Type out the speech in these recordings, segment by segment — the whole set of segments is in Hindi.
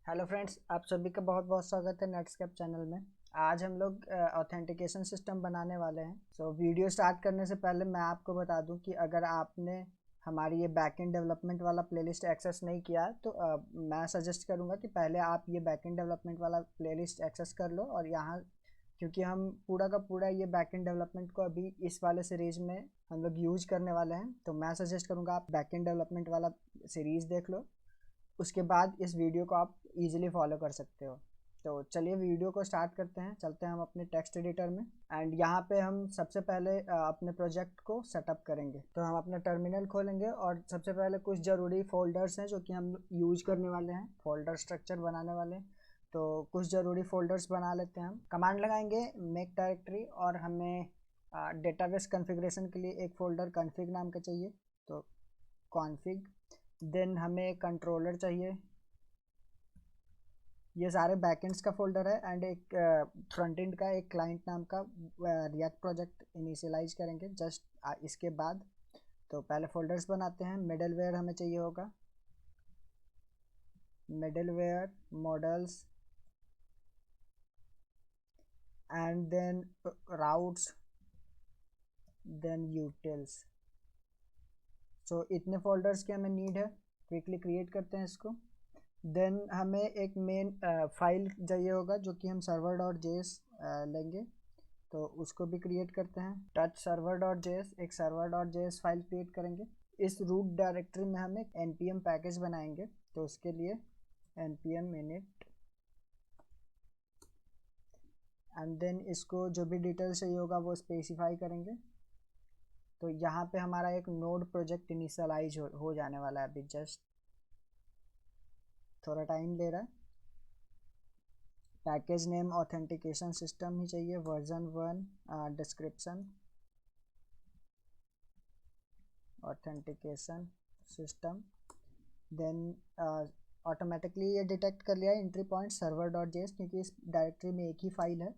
हेलो फ्रेंड्स, आप सभी का बहुत बहुत स्वागत है नेटस्केप चैनल में। आज हम लोग ऑथेंटिकेशन सिस्टम बनाने वाले हैं। वीडियो स्टार्ट करने से पहले मैं आपको बता दूं कि अगर आपने हमारी ये बैकएंड डेवलपमेंट वाला प्लेलिस्ट एक्सेस नहीं किया है तो मैं सजेस्ट करूंगा कि पहले आप ये बैकएंड डेवलपमेंट वाला प्लेलिस्ट एक्सेस कर लो। और यहाँ क्योंकि हम पूरा का पूरा ये बैकएंड डेवलपमेंट को अभी इस वाले सीरीज में हम लोग यूज करने वाले हैं, तो मैं सजेस्ट करूँगा आप बैकएंड डेवलपमेंट वाला सीरीज़ देख लो। उसके बाद इस वीडियो को आप इजीली फॉलो कर सकते हो। तो चलिए वीडियो को स्टार्ट करते हैं। चलते हैं हम अपने टेक्स्ट एडिटर में एंड यहाँ पे हम सबसे पहले अपने प्रोजेक्ट को सेटअप करेंगे। तो हम अपना टर्मिनल खोलेंगे और सबसे पहले कुछ ज़रूरी फोल्डर्स हैं जो कि हम यूज करने वाले हैं, फोल्डर स्ट्रक्चर बनाने वाले हैं। तो कुछ ज़रूरी फोल्डर्स बना लेते हैं। हम कमांड लगाएंगे मेक डायरेक्टरी और हमें डेटाबेस कॉन्फ़िगरेशन के लिए एक फ़ोल्डर कॉन्फ़िग नाम का चाहिए। तो कॉन्फ़िग, देन हमें कंट्रोलर चाहिए। ये सारे बैकएंड्स का फोल्डर है एंड एक फ्रंट एंड का एक क्लाइंट नाम का रिएक्ट प्रोजेक्ट इनिशियलाइज करेंगे जस्ट इसके बाद। तो पहले फोल्डर्स बनाते हैं। मिडलवेयर हमें चाहिए होगा, middleware models and then routes then utils. इतने फोल्डर्स की हमें नीड है। क्विकली क्रिएट करते हैं इसको। देन हमें एक मेन फाइल चाहिए होगा जो कि हम server डॉट जेएस लेंगे, तो उसको भी क्रिएट करते हैं। टच server डॉट जेएस, एक server dot JS file create करेंगे। इस रूट डायरेक्टरी में हम एक npm पैकेज बनाएंगे, तो उसके लिए npm init एंड देन इसको जो भी डिटेल्स चाहिए होगा वो स्पेसिफाई करेंगे। तो यहाँ पे हमारा एक नोड प्रोजेक्ट इनिशियलाइज हो जाने वाला है। अभी जस्ट थोड़ा टाइम ले रहा है। पैकेज नेम ऑथेंटिकेशन सिस्टम ही चाहिए, version 1, description authentication system. Then automatically ये डिटेक्ट कर लिया entry point server dot JS, क्योंकि इस डायरेक्टरी में एक ही फाइल है।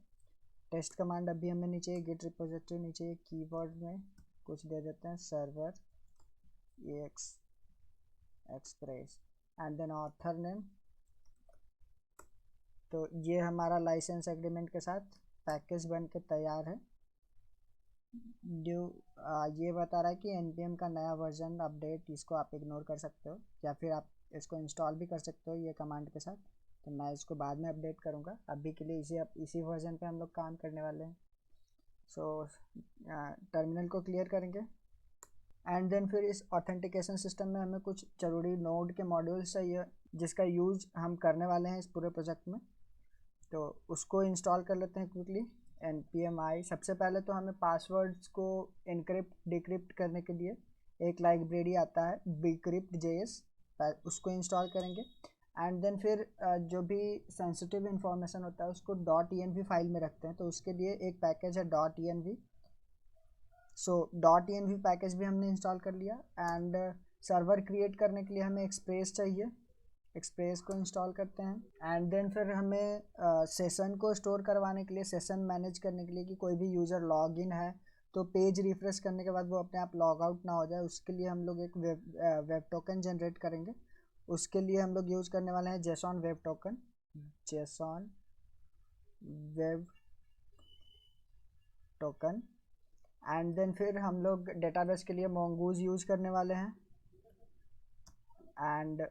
टेस्ट कमांड अभी हमें नीचे गिट रिपोजिटरी नीचे कीवर्ड में कुछ दे देते हैं, server X express and then author name. तो ये हमारा लाइसेंस एग्रीमेंट के साथ पैकेज बन के तैयार है। ड्यू ये बता रहा है कि npm का नया वर्जन अपडेट, इसको आप इग्नोर कर सकते हो या फिर आप इसको इंस्टॉल भी कर सकते हो ये कमांड के साथ। तो मैं इसको बाद में अपडेट करूँगा, अभी के लिए इसी वर्जन पे हम लोग काम करने वाले हैं। टर्मिनल को क्लियर करेंगे एंड देन फिर इस ऑथेंटिकेशन सिस्टम में हमें कुछ ज़रूरी नोड के मॉड्यूल्स चाहिए जिसका यूज हम करने वाले हैं इस पूरे प्रोजेक्ट में। तो उसको इंस्टॉल कर लेते हैं क्विकली। npm सबसे पहले तो हमें पासवर्ड्स को इनक्रिप्ट डिक्रिप्ट करने के लिए एक लाइब्रेरी आता है bcrypt.js, उसको इंस्टॉल करेंगे एंड देन फिर जो भी सेंसिटिव इंफॉर्मेशन होता है उसको .env फाइल में रखते हैं, तो उसके लिए एक पैकेज है .env। .env पैकेज भी हमने इंस्टॉल कर लिया एंड सर्वर क्रिएट करने के लिए हमें एक्सप्रेस चाहिए, एक्सप्रेस को इंस्टॉल करते हैं एंड देन फिर हमें सेशन को स्टोर करवाने के लिए, सेशन मैनेज करने के लिए कि कोई भी यूज़र लॉग इन है तो पेज रिफ्रेश करने के बाद वो अपने आप लॉग आउट ना हो जाए, उसके लिए हम लोग एक वेब टोकन जनरेट करेंगे। उसके लिए हम लोग यूज़ करने वाले हैं JSON web token, JSON web token and then फिर हम लोग डेटाबेस के लिए मोंगूज यूज़ करने वाले हैं एंड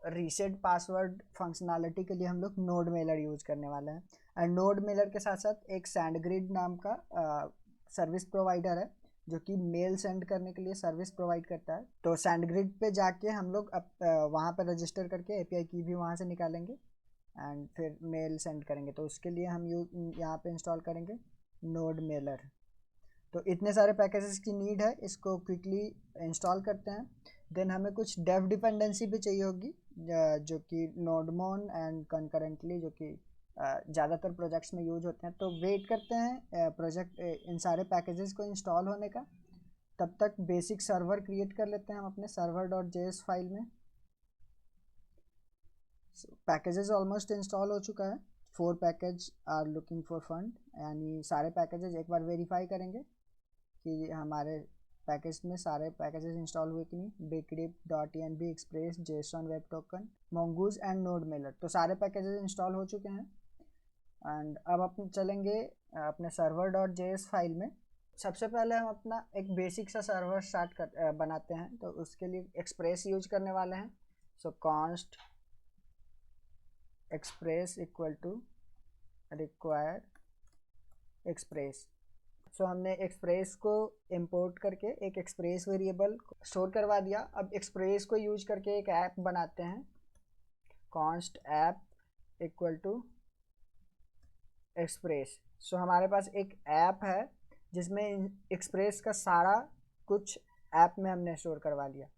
रीसेट पासवर्ड फंक्शनैलिटी के लिए हम लोग नोड मेलर यूज़ करने वाले हैं। एंड नोड मेलर के साथ साथ एक सैंडग्रिड नाम का सर्विस प्रोवाइडर है जो कि मेल सेंड करने के लिए सर्विस प्रोवाइड करता है। तो सैंडग्रिड पे जाके हम लोग वहाँ पर रजिस्टर करके एपीआई की भी वहाँ से निकालेंगे एंड फिर मेल सेंड करेंगे। तो उसके लिए हम यहाँ पे इंस्टॉल करेंगे नोड मेलर। तो इतने सारे पैकेजेस की नीड है, इसको क्विकली इंस्टॉल करते हैं। देन हमें कुछ डेव डिपेंडेंसी भी चाहिए होगी जो कि नोडमोन एंड कंकरेंटली जो कि ज़्यादातर प्रोजेक्ट्स में यूज होते हैं। तो वेट करते हैं प्रोजेक्ट इन सारे पैकेजेस को इंस्टॉल होने का। तब तक बेसिक सर्वर क्रिएट कर लेते हैं हम अपने server डॉट जेएस फाइल में। पैकेजेस ऑलमोस्ट इंस्टॉल हो चुका है। 4 package are looking for fund, यानी सारे पैकेजेस एक बार वेरीफाई करेंगे कि हमारे पैकेज में सारे पैकेजेस इंस्टॉल हुए कि नहीं, bcrypt.env, express, Jason web token, mongoose and node Mailer, तो सारे पैकेजेस इंस्टॉल हो चुके हैं। एंड अब अपन चलेंगे अपने server.js फाइल में। सबसे पहले हम अपना एक बेसिक सा सर्वर बनाते हैं, तो उसके लिए एक्सप्रेस यूज करने वाले हैं। So const express equal to require express. So हमने एक्सप्रेस को इंपोर्ट करके एक एक्सप्रेस वेरिएबल स्टोर करवा दिया। अब एक्सप्रेस को यूज करके एक ऐप बनाते हैं, const app equal to express. So हमारे पास एक ऐप है जिसमें एक्सप्रेस का सारा कुछ ऐप में हमने स्टोर करवा लिया।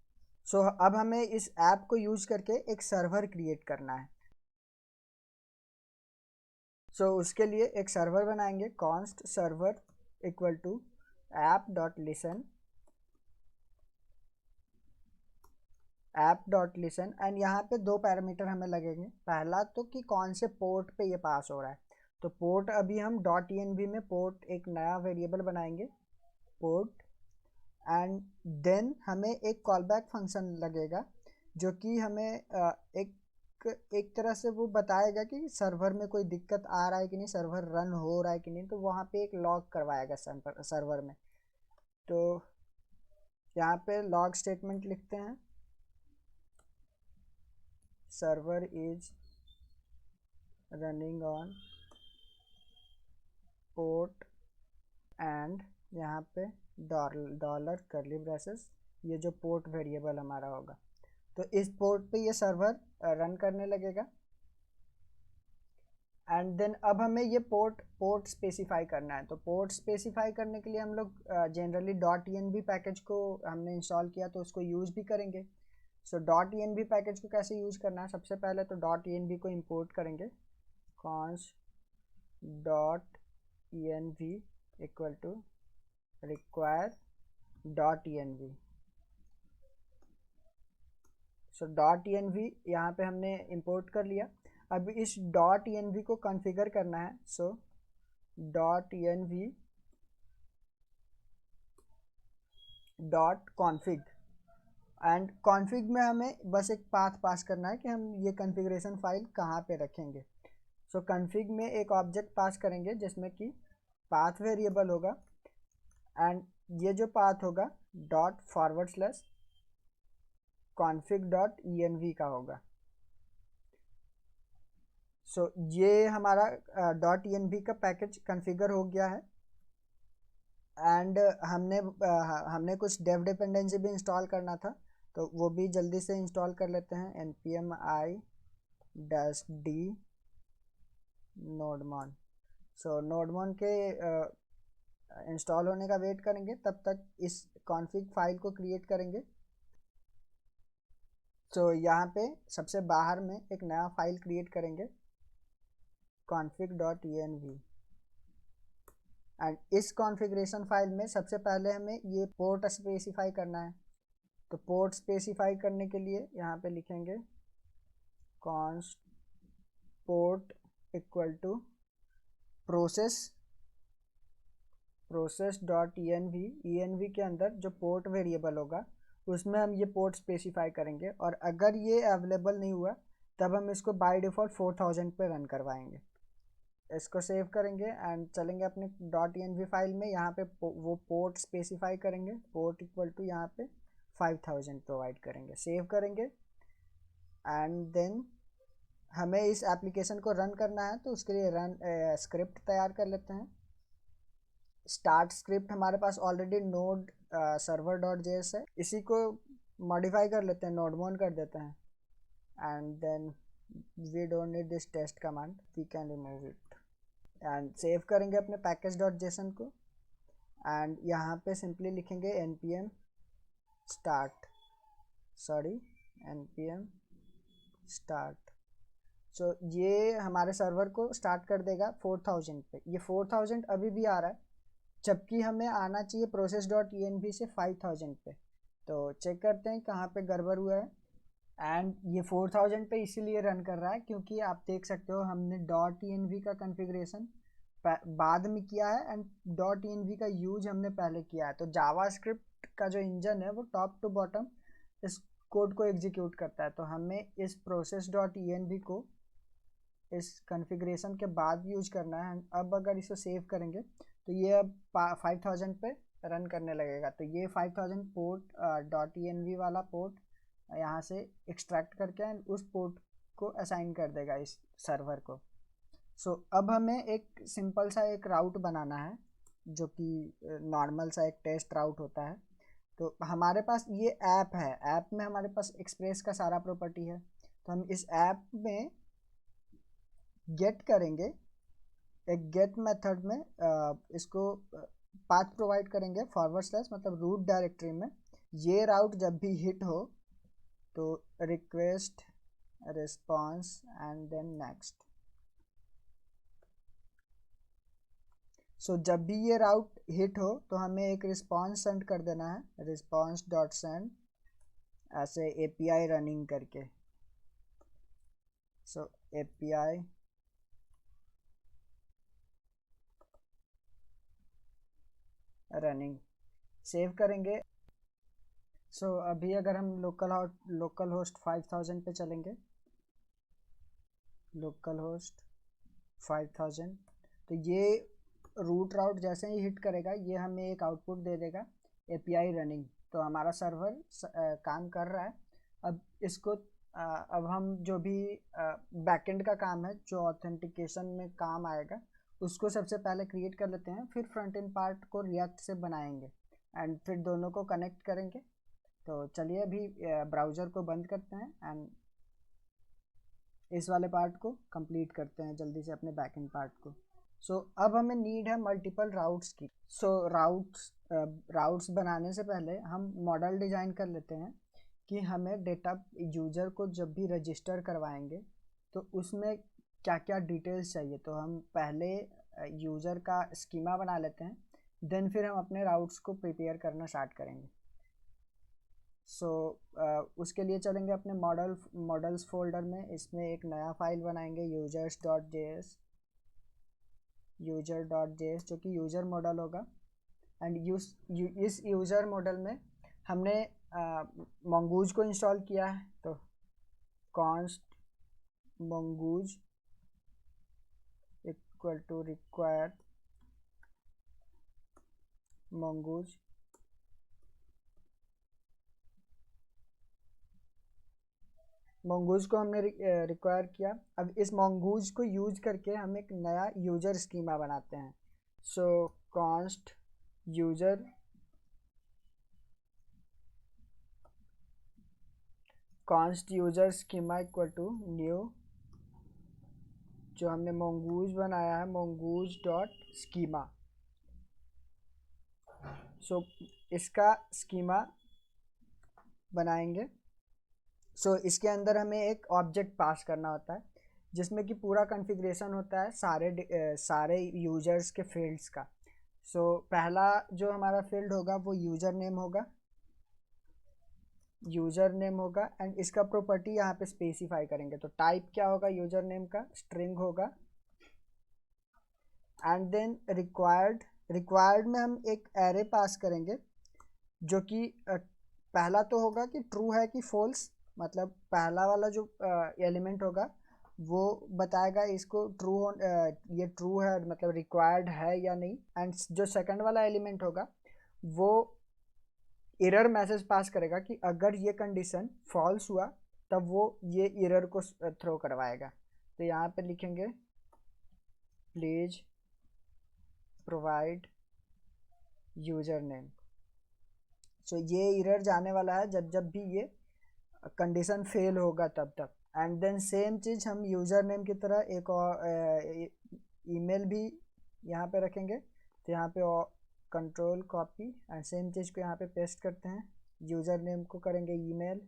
सो अब हमें इस ऐप को यूज करके एक सर्वर क्रिएट करना है। सो उसके लिए एक सर्वर बनाएंगे, const server equal to app.listen and यहाँ पे दो पैरामीटर हमें लगेंगे। पहला तो कि कौन से पोर्ट पे ये पास हो रहा है, तो पोर्ट अभी हम .env में पोर्ट एक नया वेरिएबल बनाएंगे, पोर्ट, एंड देन हमें एक कॉलबैक फंक्शन लगेगा जो कि हमें एक तरह से वो बताएगा कि सर्वर में कोई दिक्कत आ रहा है कि नहीं, सर्वर रन हो रहा है कि नहीं, तो वहाँ पे एक लॉग करवाएगा सर्वर में। तो यहाँ पे लॉग स्टेटमेंट लिखते हैं, server is running on port and यहाँ पे डॉलर करली ब्रेसेस, ये जो पोर्ट वेरिएबल हमारा होगा, तो इस पोर्ट पे ये सर्वर रन करने लगेगा। एंड देन अब हमें ये पोर्ट स्पेसिफाई करना है। तो पोर्ट स्पेसिफाई करने के लिए हम लोग जनरली .env पैकेज को हमने इंस्टॉल किया तो उसको यूज भी करेंगे। सो .env पैकेज को कैसे यूज करना है, सबसे पहले तो .env को इंपोर्ट करेंगे, const .env equal to require .env। So .env यहाँ पे हमने इंपोर्ट कर लिया। अब इस .env को कॉन्फ़िगर करना है। सो .env .config एंड config में हमें बस एक पाथ पास करना है कि हम ये कॉन्फ़िगरेशन फाइल कहाँ पे रखेंगे। सो config में एक ऑब्जेक्ट पास करेंगे जिसमें कि पाथ वेरिएबल होगा, एंड ये जो पाथ होगा .config.env का होगा। सो ये हमारा .env का पैकेज कॉन्फ़िगर हो गया है। एंड हमने कुछ डेव डिपेंडेंसी भी इंस्टॉल करना था, तो वो भी जल्दी से इंस्टॉल कर लेते हैं, npm i-d nodemon। सो nodemon के इंस्टॉल होने का वेट करेंगे, तब तक इस कॉन्फ़िग फाइल को क्रिएट करेंगे। तो यहाँ पे सबसे बाहर में एक नया फाइल क्रिएट करेंगे, config.env, एंड इस कॉन्फ़िगरेशन फाइल में सबसे पहले हमें ये पोर्ट स्पेसिफाई करना है। तो पोर्ट स्पेसिफाई करने के लिए यहाँ पे लिखेंगे const port equal to process.env के अंदर जो पोर्ट वेरिएबल होगा उसमें हम ये पोर्ट स्पेसिफाई करेंगे, और अगर ये अवेलेबल नहीं हुआ तब हम इसको बाय डिफ़ॉल्ट 4000 पे रन करवाएंगे। इसको सेव करेंगे एंड चलेंगे अपने .env फाइल में, यहाँ पे वो पोर्ट स्पेसिफाई करेंगे, पोर्ट इक्वल टू यहाँ पे 5000 प्रोवाइड करेंगे, सेव करेंगे। एंड देन हमें इस एप्लीकेशन को रन करना है, तो उसके लिए रन स्क्रिप्ट तैयार कर लेते हैं। स्टार्ट स्क्रिप्ट हमारे पास ऑलरेडी नोड server.js है, इसी को मॉडिफाई कर लेते हैं, nodemon कर देते हैं, and then we don't need this test command, we can remove it, and save करेंगे अपने पैकेज.json को। एंड यहाँ पे सिंपली लिखेंगे npm start। सो ये हमारे सर्वर को स्टार्ट कर देगा 4000 पे। ये 4000 अभी भी आ रहा है, जबकि हमें आना चाहिए process.env से 5000 पे। तो चेक करते हैं कहाँ पे गड़बड़ हुआ है। एंड ये 4000 पे इसीलिए रन कर रहा है क्योंकि आप देख सकते हो हमने .env का कॉन्फ़िगरेशन बाद में किया है एंड .env का यूज हमने पहले किया है। तो जावास्क्रिप्ट का जो इंजन है वो टॉप टू बॉटम इस कोड को एग्जीक्यूट करता है। तो हमें इस process.env को इस कॉन्फ़िगरेशन के बाद यूज करना है। अब अगर इसे सेव करेंगे तो ये अब 5000 पे रन करने लगेगा। तो ये 5000 पोर्ट .env वाला पोर्ट यहाँ से एक्सट्रैक्ट करके एंड उस पोर्ट को असाइन कर देगा इस सर्वर को। सो अब हमें एक सिंपल सा एक राउट बनाना है जो कि नॉर्मल सा एक टेस्ट राउट होता है। तो हमारे पास ये ऐप है, ऐप में हमारे पास एक्सप्रेस का सारा प्रॉपर्टी है। तो हम इस ऐप में गेट करेंगे, एक गेट मेथड में इसको पाथ प्रोवाइड करेंगे / मतलब रूट डायरेक्टरी में। ये राउट जब भी हिट हो तो request response and then next. So जब भी ये राउट हिट हो तो हमें एक रिस्पॉन्स सेंड कर देना है, response.send ऐसे API रनिंग करके। सो API रनिंग सेव करेंगे। सो अभी अगर हम लोकल होस्ट 5000 पे चलेंगे, लोकल होस्ट 5000, तो ये रूट राउट जैसे ही हिट करेगा ये हमें एक आउटपुट दे देगा API रनिंग। तो हमारा सर्वर काम कर रहा है। अब इसको अब हम जो भी बैकएंड का काम है जो ऑथेंटिकेशन में काम आएगा उसको सबसे पहले क्रिएट कर लेते हैं, फिर फ्रंट एंड पार्ट को रिएक्ट से बनाएंगे एंड फिर दोनों को कनेक्ट करेंगे। तो चलिए अभी ब्राउज़र को बंद करते हैं एंड इस वाले पार्ट को कंप्लीट करते हैं जल्दी से अपने बैकएंड पार्ट को। सो अब हमें नीड है मल्टीपल राउट्स की। सो राउट्स बनाने से पहले हम मॉडल डिज़ाइन कर लेते हैं कि हमें डेटा यूज़र को जब भी रजिस्टर करवाएंगे तो उसमें क्या क्या डिटेल्स चाहिए। तो हम पहले यूज़र का स्कीमा बना लेते हैं, देन फिर हम अपने राउट्स को प्रिपेयर करना स्टार्ट करेंगे। सो उसके लिए चलेंगे अपने मॉडल्स फोल्डर में, इसमें एक नया फाइल बनाएंगे users.js जो कि यूज़र मॉडल होगा। एंड इस यूज़र मॉडल में हमने mongoose को इंस्टॉल किया है। तो const mongoose equal to require mongoose को हमने रिक्वायर किया। अब इस mongoose को यूज करके हम एक नया यूज़र स्कीमा बनाते हैं। So const user schema equal to new, जो हमने mongoose बनाया है mongoose.schema। सो इसका स्कीमा बनाएंगे। सो इसके अंदर हमें एक ऑब्जेक्ट पास करना होता है जिसमें कि पूरा कॉन्फ़िगरेशन होता है सारे यूजर्स के फील्ड्स का। सो पहला जो हमारा फील्ड होगा वो यूज़र नेम होगा एंड इसका प्रॉपर्टी यहाँ पे स्पेसिफाई करेंगे। तो टाइप क्या होगा यूज़र नेम का, स्ट्रिंग होगा। एंड देन रिक्वायर्ड में हम एक एरे पास करेंगे जो कि पहला तो होगा कि ट्रू है कि फॉल्स, मतलब पहला वाला जो एलिमेंट होगा वो बताएगा इसको ये ट्रू है मतलब रिक्वायर्ड है या नहीं। एंड जो सेकंड वाला एलिमेंट होगा वो एरर मैसेज पास करेगा कि अगर ये कंडीशन फॉल्स हुआ तब वो ये एरर को थ्रो करवाएगा। तो यहाँ पे लिखेंगे प्लीज प्रोवाइड यूज़र नेम। सो ये एरर जाने वाला है जब भी ये कंडीशन फेल होगा तब। एंड देन सेम चीज़ हम यूज़र नेम की तरह एक और ईमेल भी यहाँ पे रखेंगे। तो यहाँ पे कंट्रोल कॉपी एंड सेम चीज़ को यहाँ पे पेस्ट करते हैं। यूज़र नेम को करेंगे ईमेल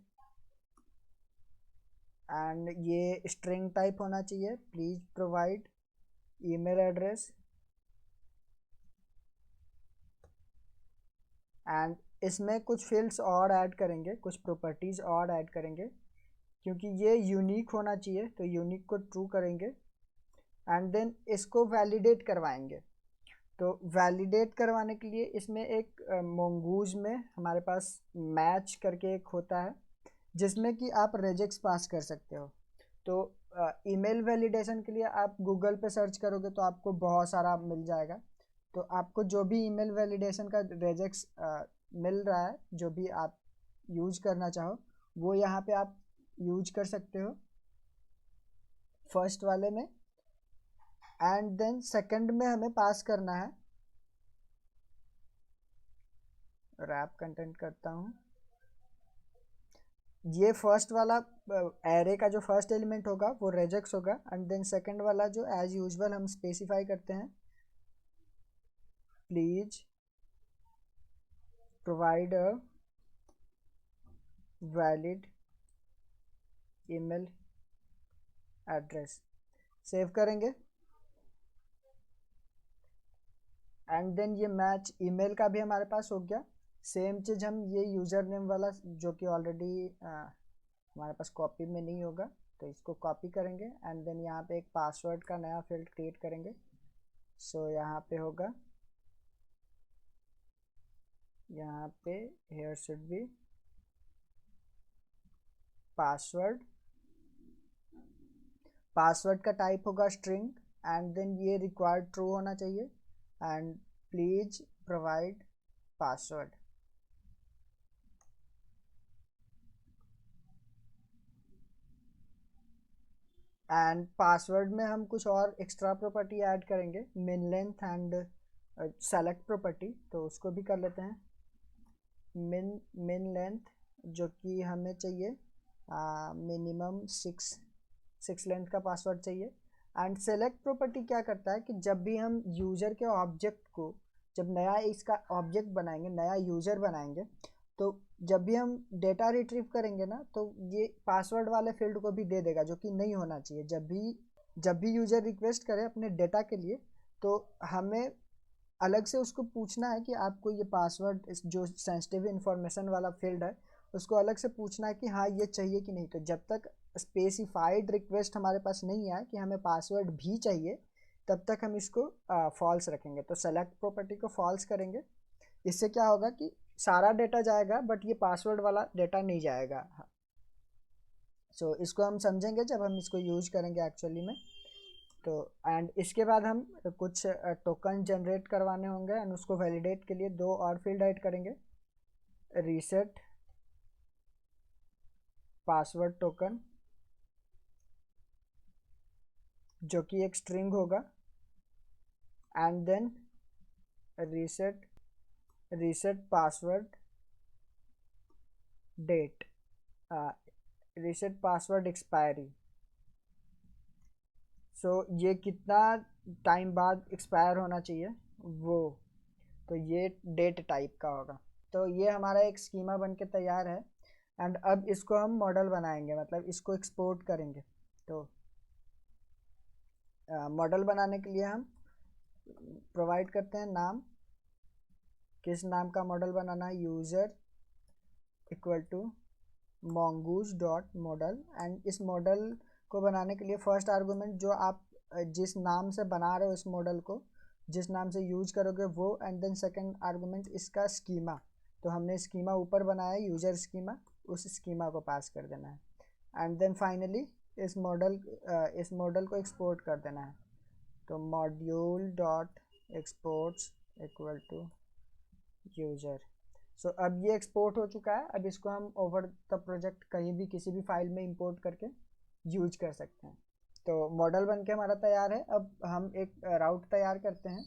एंड ये स्ट्रिंग टाइप होना चाहिए, please provide email address. And इसमें कुछ फील्ड्स और ऐड करेंगे, कुछ प्रॉपर्टीज़ और ऐड करेंगे क्योंकि ये यूनिक होना चाहिए। तो यूनिक को ट्रू करेंगे एंड देन इसको वैलिडेट करवाएंगे। तो वैलिडेट करवाने के लिए इसमें एक मोंगूज में हमारे पास मैच करके एक होता है जिसमें कि आप रेजेक्स पास कर सकते हो। तो ईमेल वैलिडेशन के लिए आप गूगल पे सर्च करोगे तो आपको बहुत सारा मिल जाएगा। तो आपको जो भी ईमेल वैलिडेशन का रेजेक्स मिल रहा है, जो भी आप यूज करना चाहो, वो यहाँ पे आप यूज कर सकते हो फर्स्ट वाले में। एंड देन सेकंड में हमें पास करना है, रैप कंटेंट करता हूँ। ये फर्स्ट वाला एरे का जो फर्स्ट एलिमेंट होगा वो रेजेक्स होगा, एंड देन सेकंड वाला जो एज यूजुअल हम स्पेसिफाई करते हैं, please provide a valid email address. Save करेंगे एंड देन ये मैच ईमेल का भी हमारे पास हो गया। सेम चीज़ हम ये यूज़र नेम वाला जो कि ऑलरेडी हमारे पास कॉपी में नहीं होगा, तो इसको कॉपी करेंगे एंड देन यहाँ पे एक पासवर्ड का नया फील्ड क्रिएट करेंगे। सो यहाँ पे होगा, यहाँ पे here should be password. Password का टाइप होगा स्ट्रिंग एंड देन ये रिक्वायर्ड ट्रू होना चाहिए and please provide password. And password में हम कुछ और एक्स्ट्रा प्रॉपर्टी ऐड करेंगे, min length and select property, तो उसको भी कर लेते हैं। मिन लेंथ जो कि हमें चाहिए मिनिमम 6 लेंथ का पासवर्ड चाहिए। एंड सेलेक्ट प्रॉपर्टी क्या करता है कि जब भी हम यूज़र के ऑब्जेक्ट को, जब नया इसका ऑब्जेक्ट बनाएंगे, नया यूज़र बनाएंगे, तो जब भी हम डेटा रिट्रीव करेंगे ना, तो ये पासवर्ड वाले फील्ड को भी दे देगा, जो कि नहीं होना चाहिए। जब भी यूज़र रिक्वेस्ट करे अपने डेटा के लिए, तो हमें अलग से उसको पूछना है कि आपको ये पासवर्ड, जो सेंसिटिव इन्फॉर्मेशन वाला फील्ड है, उसको अलग से पूछना है कि हाँ ये चाहिए कि नहीं। तो जब तक स्पेसिफाइड रिक्वेस्ट हमारे पास नहीं आए कि हमें पासवर्ड भी चाहिए, तब तक हम इसको फॉल्स रखेंगे। तो सेलेक्ट प्रॉपर्टी को फॉल्स करेंगे। इससे क्या होगा कि सारा डेटा जाएगा बट ये पासवर्ड वाला डेटा नहीं जाएगा। सो इसको हम समझेंगे जब हम इसको यूज करेंगे एक्चुअली में। तो एंड इसके बाद हम कुछ टोकन जनरेट करवाने होंगे एंड उसको वैलिडेट के लिए दो और फील्ड ऐड करेंगे, रीसेट पासवर्ड टोकन जो कि एक स्ट्रिंग होगा, and then reset password date, reset password expiry. So ये कितना टाइम बाद एक्सपायर होना चाहिए वो, तो ये डेट टाइप का होगा। तो ये हमारा एक स्कीमा बन के तैयार है एंड अब इसको हम मॉडल बनाएंगे, मतलब इसको एक्सपोर्ट करेंगे। तो मॉडल बनाने के लिए हम प्रोवाइड करते हैं नाम, किस नाम का मॉडल बनाना है, user equal to mongoose dot model. And इस मॉडल को बनाने के लिए फर्स्ट आर्गूमेंट जो आप जिस नाम से बना रहे हो इस मॉडल को, जिस नाम से यूज करोगे वो, एंड देन सेकंड आर्गूमेंट इसका स्कीमा। तो हमने स्कीमा ऊपर बनाया है, यूजर स्कीमा, उस स्कीमा को पास कर देना है एंड देन फाइनली इस मॉडल को एक्सपोर्ट कर देना है। तो module dot exports equal to user. So अब ये एक्सपोर्ट हो चुका है। अब इसको हम ओवर द प्रोजेक्ट कहीं भी किसी भी फाइल में इंपोर्ट करके यूज कर सकते हैं। तो मॉडल बन के हमारा तैयार है। अब हम एक राउट तैयार करते हैं।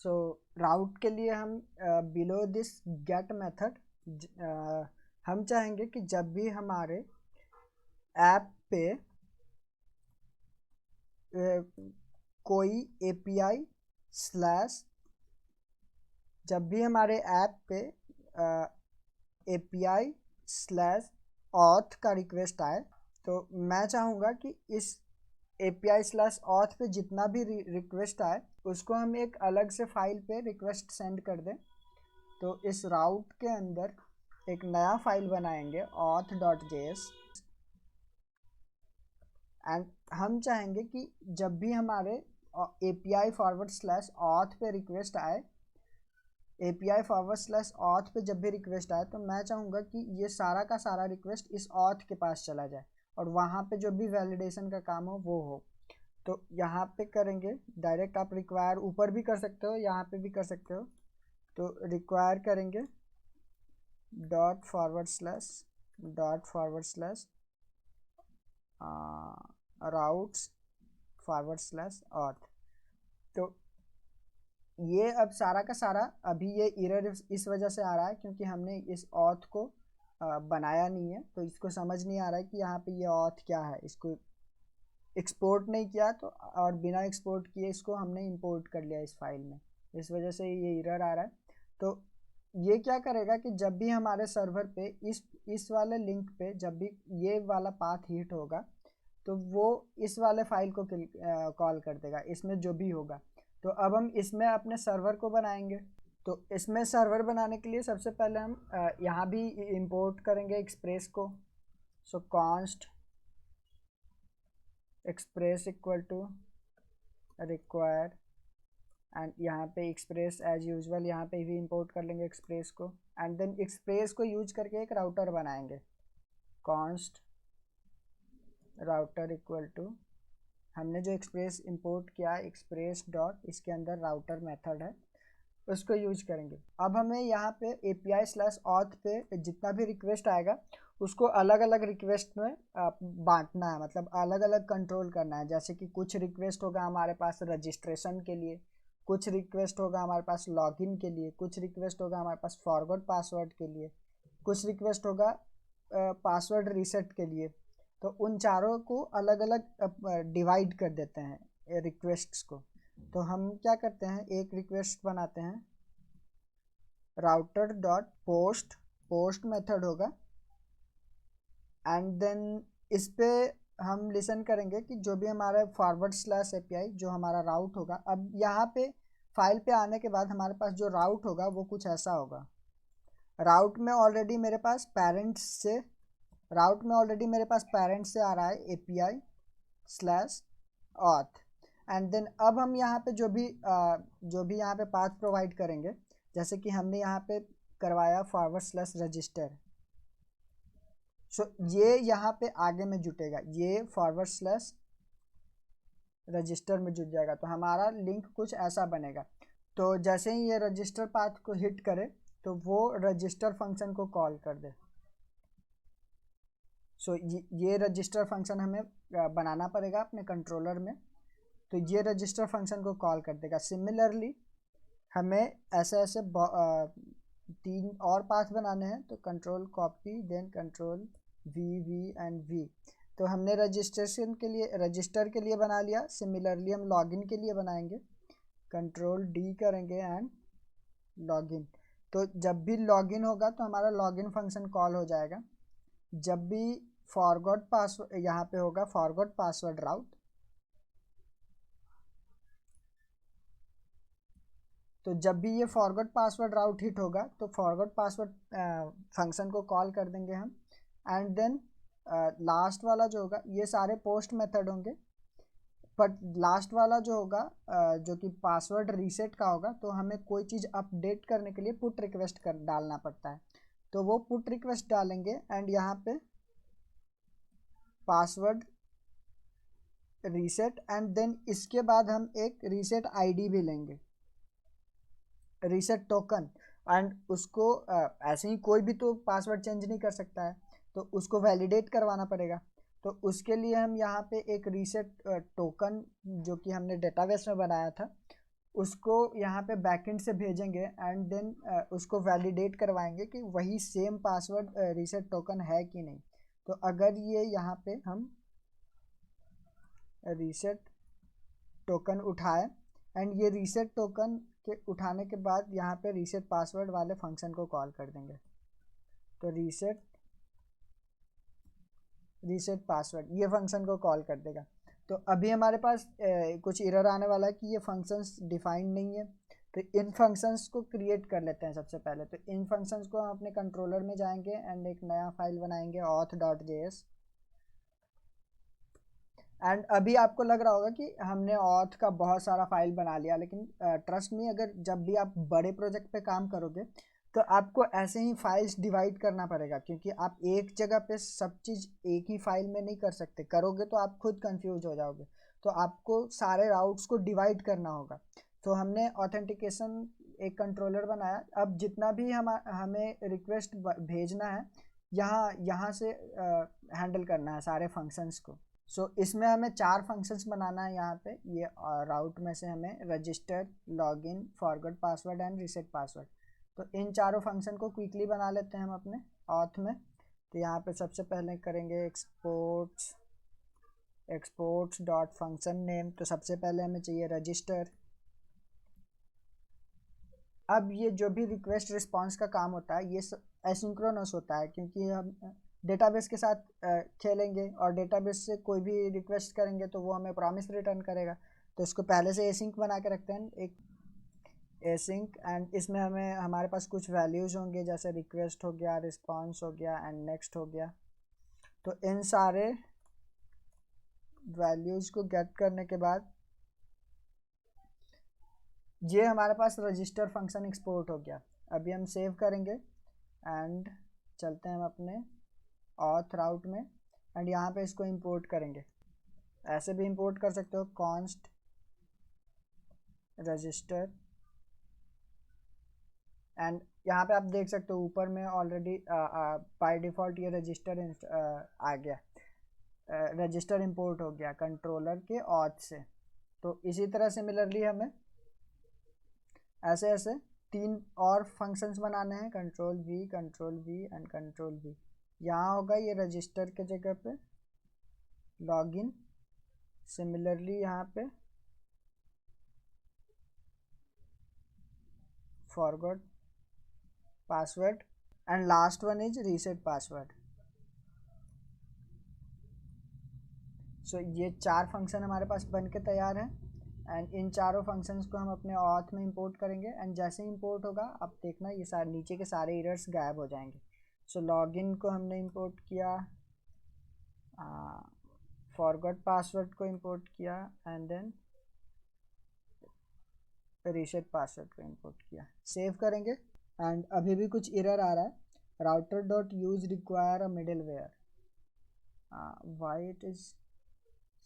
सो राउट के लिए हम बिलो दिस गेट मेथड हम चाहेंगे कि जब भी हमारे ऐप पे कोई एपीआई स्लैश, जब भी हमारे ऐप पे एपीआई स्लैश ऑथ का रिक्वेस्ट आए, तो मैं चाहूँगा कि इस एपीआई स्लैश ऑथ पे जितना भी रिक्वेस्ट आए उसको हम एक अलग से फाइल पे रिक्वेस्ट सेंड कर दें। तो इस राउट के अंदर एक नया फाइल बनाएंगे auth.js एंड हम चाहेंगे कि जब भी हमारे API फॉरवर्ड स्लैश ऑथ पे रिक्वेस्ट आए, API फॉरवर्ड स्लैश ऑथ पे जब भी रिक्वेस्ट आए तो मैं चाहूँगा कि ये सारा का सारा रिक्वेस्ट इस ऑथ के पास चला जाए और वहाँ पे जो भी वैलिडेशन का काम हो वो हो। तो यहाँ पे करेंगे डायरेक्ट, आप रिक्वायर ऊपर भी कर सकते हो, यहाँ पे भी कर सकते हो। तो रिक्वायर करेंगे dot forward slash routes forward slash auth. तो ये अब सारा का सारा अभी ये एरर इस वजह से आ रहा है क्योंकि हमने इस ऑथ को बनाया नहीं है, तो इसको समझ नहीं आ रहा है कि यहाँ पे ये ऑथ क्या है। इसको एक्सपोर्ट नहीं किया तो, और बिना एक्सपोर्ट किए इसको हमने इंपोर्ट कर लिया इस फाइल में, इस वजह से ये एरर आ रहा है। तो ये क्या करेगा कि जब भी हमारे सर्वर पे इस वाले लिंक पे जब भी ये वाला पाथ हिट होगा तो वो इस वाले फाइल को कॉल कर देगा, इसमें जो भी होगा। तो अब हम इसमें अपने सर्वर को बनाएंगे। तो इसमें सर्वर बनाने के लिए सबसे पहले हम यहाँ भी इंपोर्ट करेंगे एक्सप्रेस को। So const express equal to require, and यहाँ पे एक्सप्रेस एज यूजुअल यहाँ पे भी इंपोर्ट कर लेंगे एक्सप्रेस को, एंड देन एक्सप्रेस को यूज करके एक राउटर बनाएंगे। कॉन्स्ट राउटर इक्वल टू, हमने जो एक्सप्रेस इंपोर्ट किया एक्सप्रेस डॉट, इसके अंदर राउटर मेथड है उसको यूज करेंगे। अब हमें यहाँ पे API स्लैश ऑथ पे जितना भी रिक्वेस्ट आएगा उसको अलग अलग रिक्वेस्ट में बांटना है, मतलब अलग अलग कंट्रोल करना है। जैसे कि कुछ रिक्वेस्ट होगा हमारे पास रजिस्ट्रेशन के लिए, कुछ रिक्वेस्ट होगा हमारे पास लॉगिन के लिए, कुछ रिक्वेस्ट होगा हमारे पास फॉरवर्ड पासवर्ड के लिए, कुछ रिक्वेस्ट होगा पासवर्ड रीसेट के लिए। तो उन चारों को अलग अलग डिवाइड कर देते हैं रिक्वेस्ट्स को। तो हम क्या करते हैं, एक रिक्वेस्ट बनाते हैं राउटर डॉट पोस्ट मेथड होगा, एंड देन इस पे हम लिसन करेंगे कि जो भी हमारा फॉरवर्ड स्लैश API जो हमारा राउट होगा, अब यहाँ पे फाइल पे आने के बाद हमारे पास जो राउट होगा वो कुछ ऐसा होगा। राउट में ऑलरेडी मेरे पास पेरेंट्स से आ रहा है API slash auth, and then अब हम यहाँ पे जो भी यहाँ पे पाथ प्रोवाइड करेंगे, जैसे कि हमने यहाँ पे करवाया फॉरवर्ड स्लैश रजिस्टर। सो ये यहाँ पे आगे में जुटेगा, ये फॉरवर्ड स्लैश रजिस्टर में जुट जाएगा। तो हमारा लिंक कुछ ऐसा बनेगा। तो जैसे ही ये रजिस्टर पाथ को हिट करे तो वो रजिस्टर फंक्शन को कॉल कर दे। सो ये रजिस्टर फंक्शन हमें बनाना पड़ेगा अपने कंट्रोलर में, तो ये रजिस्टर फंक्शन को कॉल कर देगा। सिमिलरली हमें ऐसे ऐसे 3 और पाथ बनाने हैं, तो control copy then control V and V। तो हमने रजिस्टर के लिए बना लिया। सिमिलरली हम लॉगिन के लिए बनाएंगे, कंट्रोल D करेंगे एंड लॉगिन। तो जब भी लॉगिन होगा तो हमारा लॉगिन फंक्शन कॉल हो जाएगा। जब भी फॉरगॉट पासवर्ड यहाँ पे होगा फॉरगॉट पासवर्ड राउट, तो जब भी ये फॉरगॉट पासवर्ड राउट हिट होगा तो फॉरगॉट पासवर्ड फंक्शन को कॉल कर देंगे हम, एंड देन लास्ट वाला जो होगा ये सारे पोस्ट मेथड होंगे, बट लास्ट वाला जो होगा जो कि पासवर्ड रीसेट का होगा, तो हमें कोई चीज़ अपडेट करने के लिए पुट रिक्वेस्ट डालना पड़ता है। तो वो पुट रिक्वेस्ट डालेंगे एंड यहाँ पे पासवर्ड रीसेट, एंड देन इसके बाद हम एक रीसेट ID भी लेंगे, रीसेट टोकन। एंड उसको ऐसे ही कोई भी तो पासवर्ड चेंज नहीं कर सकता है, तो उसको वैलिडेट करवाना पड़ेगा। तो उसके लिए हम यहाँ पे एक रीसेट टोकन जो कि हमने डेटाबेस में बनाया था उसको यहाँ पे बैकएंड से भेजेंगे, एंड देन उसको वैलिडेट करवाएंगे कि वही सेम पासवर्ड रीसेट टोकन है कि नहीं। तो अगर ये यहाँ पे हम रीसेट टोकन उठाए एंड ये रीसेट टोकन के उठाने के बाद यहाँ पे रीसेट पासवर्ड वाले फंक्शन को कॉल कर देंगे। तो रीसेट पासवर्ड ये फंक्शन को कॉल कर देगा। तो अभी हमारे पास कुछ एरर आने वाला है कि ये फंक्शंस डिफाइंड नहीं है। तो इन फंक्शंस को क्रिएट कर लेते हैं सबसे पहले। तो इन फंक्शंस को हम अपने कंट्रोलर में जाएंगे एंड एक नया फाइल बनाएंगे auth.js, एंड अभी आपको लग रहा होगा कि हमने ऑथ का बहुत सारा फाइल बना लिया, लेकिन ट्रस्ट मी, अगर जब भी आप बड़े प्रोजेक्ट पे काम करोगे तो आपको ऐसे ही फाइल्स डिवाइड करना पड़ेगा, क्योंकि आप एक जगह पे सब चीज़ एक ही फाइल में नहीं कर सकते। करोगे तो आप खुद कंफ्यूज हो जाओगे। तो आपको सारे राउट्स को डिवाइड करना होगा। तो हमने ऑथेंटिकेशन एक कंट्रोलर बनाया। अब जितना भी हमें रिक्वेस्ट भेजना है, यहाँ से हैंडल करना है सारे फंक्शंस को। इसमें हमें 4 फंक्शंस बनाना है यहाँ पे। ये राउट में से हमें register, login, forgot password and reset password. तो इन चारों फंक्शन को क्विकली बना लेते हैं हम अपने ऑथ में। तो यहाँ पे सबसे पहले करेंगे एक्सपोर्ट्स डॉट फंक्शन नेम। तो सबसे पहले हमें चाहिए रजिस्टर। अब ये जो भी रिक्वेस्ट रिस्पांस का काम होता है, ये एसिंक्रोनस होता है, क्योंकि हम डेटाबेस के साथ खेलेंगे और डेटाबेस से कोई भी रिक्वेस्ट करेंगे तो वो हमें प्रॉमिस रिटर्न करेगा। तो इसको पहले से एसिंक बना के रखते हैं, एक एसिंक। एंड इसमें हमारे पास कुछ वैल्यूज़ होंगे, जैसे रिक्वेस्ट हो गया, रिस्पांस हो गया एंड नेक्स्ट हो गया। तो इन सारे वैल्यूज़ को गेट करने के बाद ये हमारे पास रजिस्टर फंक्शन एक्सपोर्ट हो गया। अभी हम सेव करेंगे एंड चलते हैं हम अपने ऑथ राउट में एंड यहाँ पे इसको इंपोर्ट करेंगे। ऐसे भी इंपोर्ट कर सकते हो, कॉन्स्ट रजिस्टर। एंड यहाँ पे आप देख सकते हो ऊपर में ऑलरेडी बाय डिफ़ॉल्ट ये रजिस्टर आ गया, रजिस्टर इंपोर्ट हो गया कंट्रोलर के ऑथ से। तो इसी तरह सिमिलरली हमें ऐसे ऐसे 3 और फंक्शंस बनाने हैं, control we and control we. यहाँ होगा ये रजिस्टर के जगह पे लॉगिन, सिमिलरली यहाँ पे forgot password and last one is reset password. So ये 4 फंक्शन हमारे पास बन के तैयार हैं एंड इन चारों फंक्शंस को हम अपने ऑथ में इंपोर्ट करेंगे। एंड जैसे ही इंपोर्ट होगा, आप देखना ये सारे नीचे के सारे एरर्स गायब हो जाएंगे। सो लॉगिन को हमने इंपोर्ट किया, फॉरगॉट पासवर्ड को इंपोर्ट किया एंड देन रीसेट पासवर्ड को इंपोर्ट किया। सेव करेंगे एंड अभी भी कुछ एरर आ रहा है, router dot use require a middleware, why it is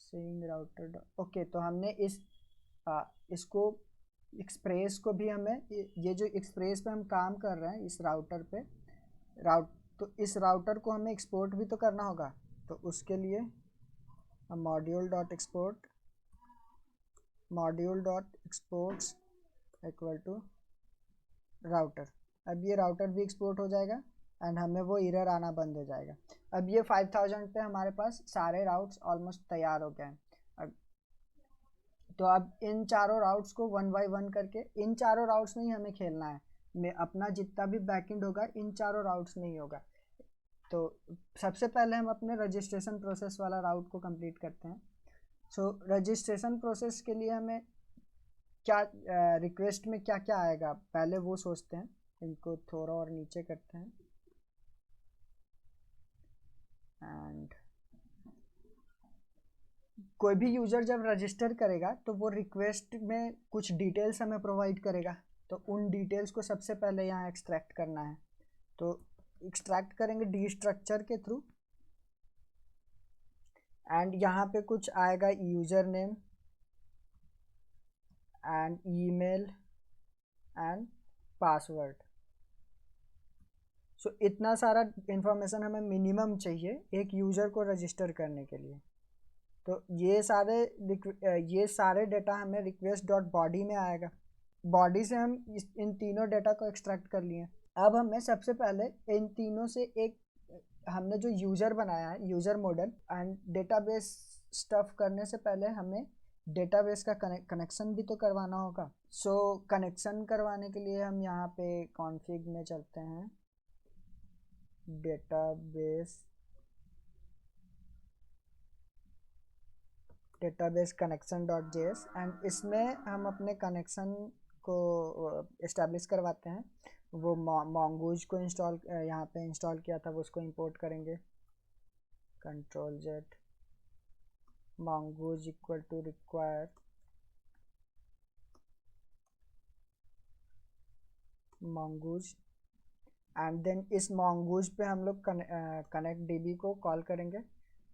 saying router. Okay, तो हमने इसको एक्सप्रेस को भी हमें ये जो एक्सप्रेस पे हम काम कर रहे हैं इस राउटर पे तो इस राउटर को हमें एक्सपोर्ट भी तो करना होगा। तो उसके लिए हम module dot exports equal to router. अब ये राउटर भी एक्सपोर्ट हो जाएगा एंड हमें वो एरर आना बंद हो जाएगा। अब ये 5000 पे हमारे पास सारे राउट्स ऑलमोस्ट तैयार हो गए हैं। तो अब इन चारों राउट्स को 1 बाय 1 करके, इन चारों राउट्स में ही हमें खेलना है। अपना जितना भी बैकएंड होगा इन चारों राउट्स में ही होगा। तो सबसे पहले हम अपने रजिस्ट्रेशन प्रोसेस वाला राउट को कंप्लीट करते हैं। रजिस्ट्रेशन प्रोसेस के लिए हमें क्या रिक्वेस्ट में क्या क्या आएगा पहले वो सोचते हैं। इनको थोड़ा और नीचे करते हैं एंड कोई भी यूज़र जब रजिस्टर करेगा तो वो रिक्वेस्ट में कुछ डिटेल्स हमें प्रोवाइड करेगा। तो उन डिटेल्स को सबसे पहले यहाँ एक्सट्रैक्ट करना है। तो एक्सट्रैक्ट करेंगे डी स्ट्रक्चर के थ्रू एंड यहाँ पे कुछ आएगा username and email and password. So इतना सारा इंफॉर्मेशन हमें मिनिमम चाहिए एक यूज़र को रजिस्टर करने के लिए। तो ये सारे डेटा हमें रिक्वेस्ट डॉट बॉडी में आएगा। बॉडी से हम इन तीनों डेटा को एक्सट्रैक्ट कर लिए। अब हमें सबसे पहले इन तीनों से एक हमने जो यूज़र बनाया है, user model and database stuff करने से पहले हमें डेटाबेस का कनेक्शन भी तो करवाना होगा। कनेक्शन करवाने के लिए हम यहाँ पे कॉन्फ़िग में चलते हैं, database connection dot JS and इसमें हम अपने कनेक्शन को इस्टेब्लिश करवाते हैं। वो मोंगूज को यहाँ पे इंस्टॉल किया था, वो उसको इंपोर्ट करेंगे, control Z mongoose equal to require mongoose and then इस mongoose पे हम लोग कनेक्ट db को कॉल करेंगे।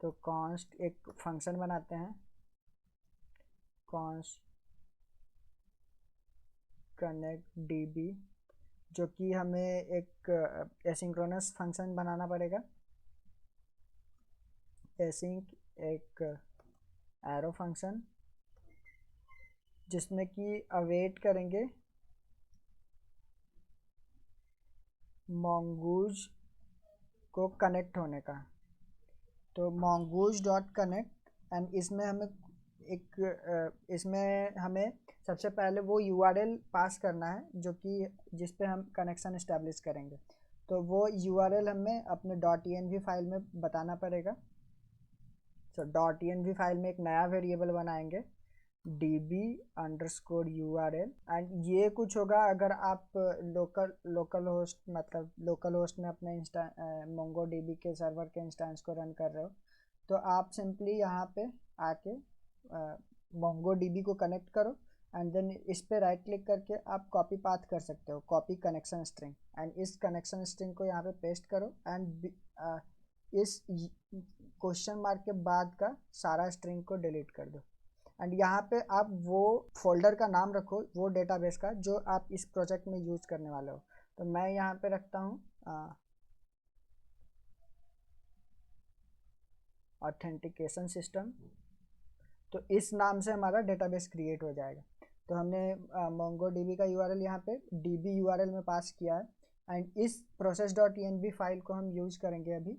तो कॉन्स्ट एक फंक्शन बनाते हैं, कॉन्स्ट कनेक्ट db, जो कि हमें एक एसिंक्रोनस फंक्शन बनाना पड़ेगा। एसिंक एक एरो फंक्शन जिसमें कि अवेट करेंगे mongoose को कनेक्ट होने का। तो mongoose डॉट कनेक्ट एंड इसमें हमें सबसे पहले वो URL पास करना है जो कि जिस पे हम कनेक्शन इस्टेब्लिश करेंगे। तो वो URL हमें अपने .env फाइल में बताना पड़ेगा। तो .env फाइल में एक नया वेरिएबल बनाएंगे db_url एंड ये कुछ होगा अगर आप लोकल होस्ट मतलब लोकल होस्ट में अपने MongoDB के सर्वर के इंस्टेंस को रन कर रहे हो, तो आप सिंपली यहाँ पे आके MongoDB को कनेक्ट करो एंड देन इस पे राइट क्लिक करके आप कॉपी पाथ कर सकते हो, कॉपी कनेक्शन स्ट्रिंग, एंड इस कनेक्शन स्ट्रिंग को यहाँ पे पेस्ट करो एंड इस क्वेश्चन मार्क के बाद का सारा स्ट्रिंग को डिलीट कर दो। एंड यहाँ पे आप वो फोल्डर का नाम रखो वो डेटाबेस का जो आप इस प्रोजेक्ट में यूज करने वाले हो। तो मैं यहाँ पे रखता हूँ ऑथेंटिकेशन सिस्टम। तो इस नाम से हमारा डेटाबेस क्रिएट हो जाएगा। तो हमने MongoDB का URL यहाँ पे db URL में पास किया है एंड इस process.env फाइल को हम यूज करेंगे अभी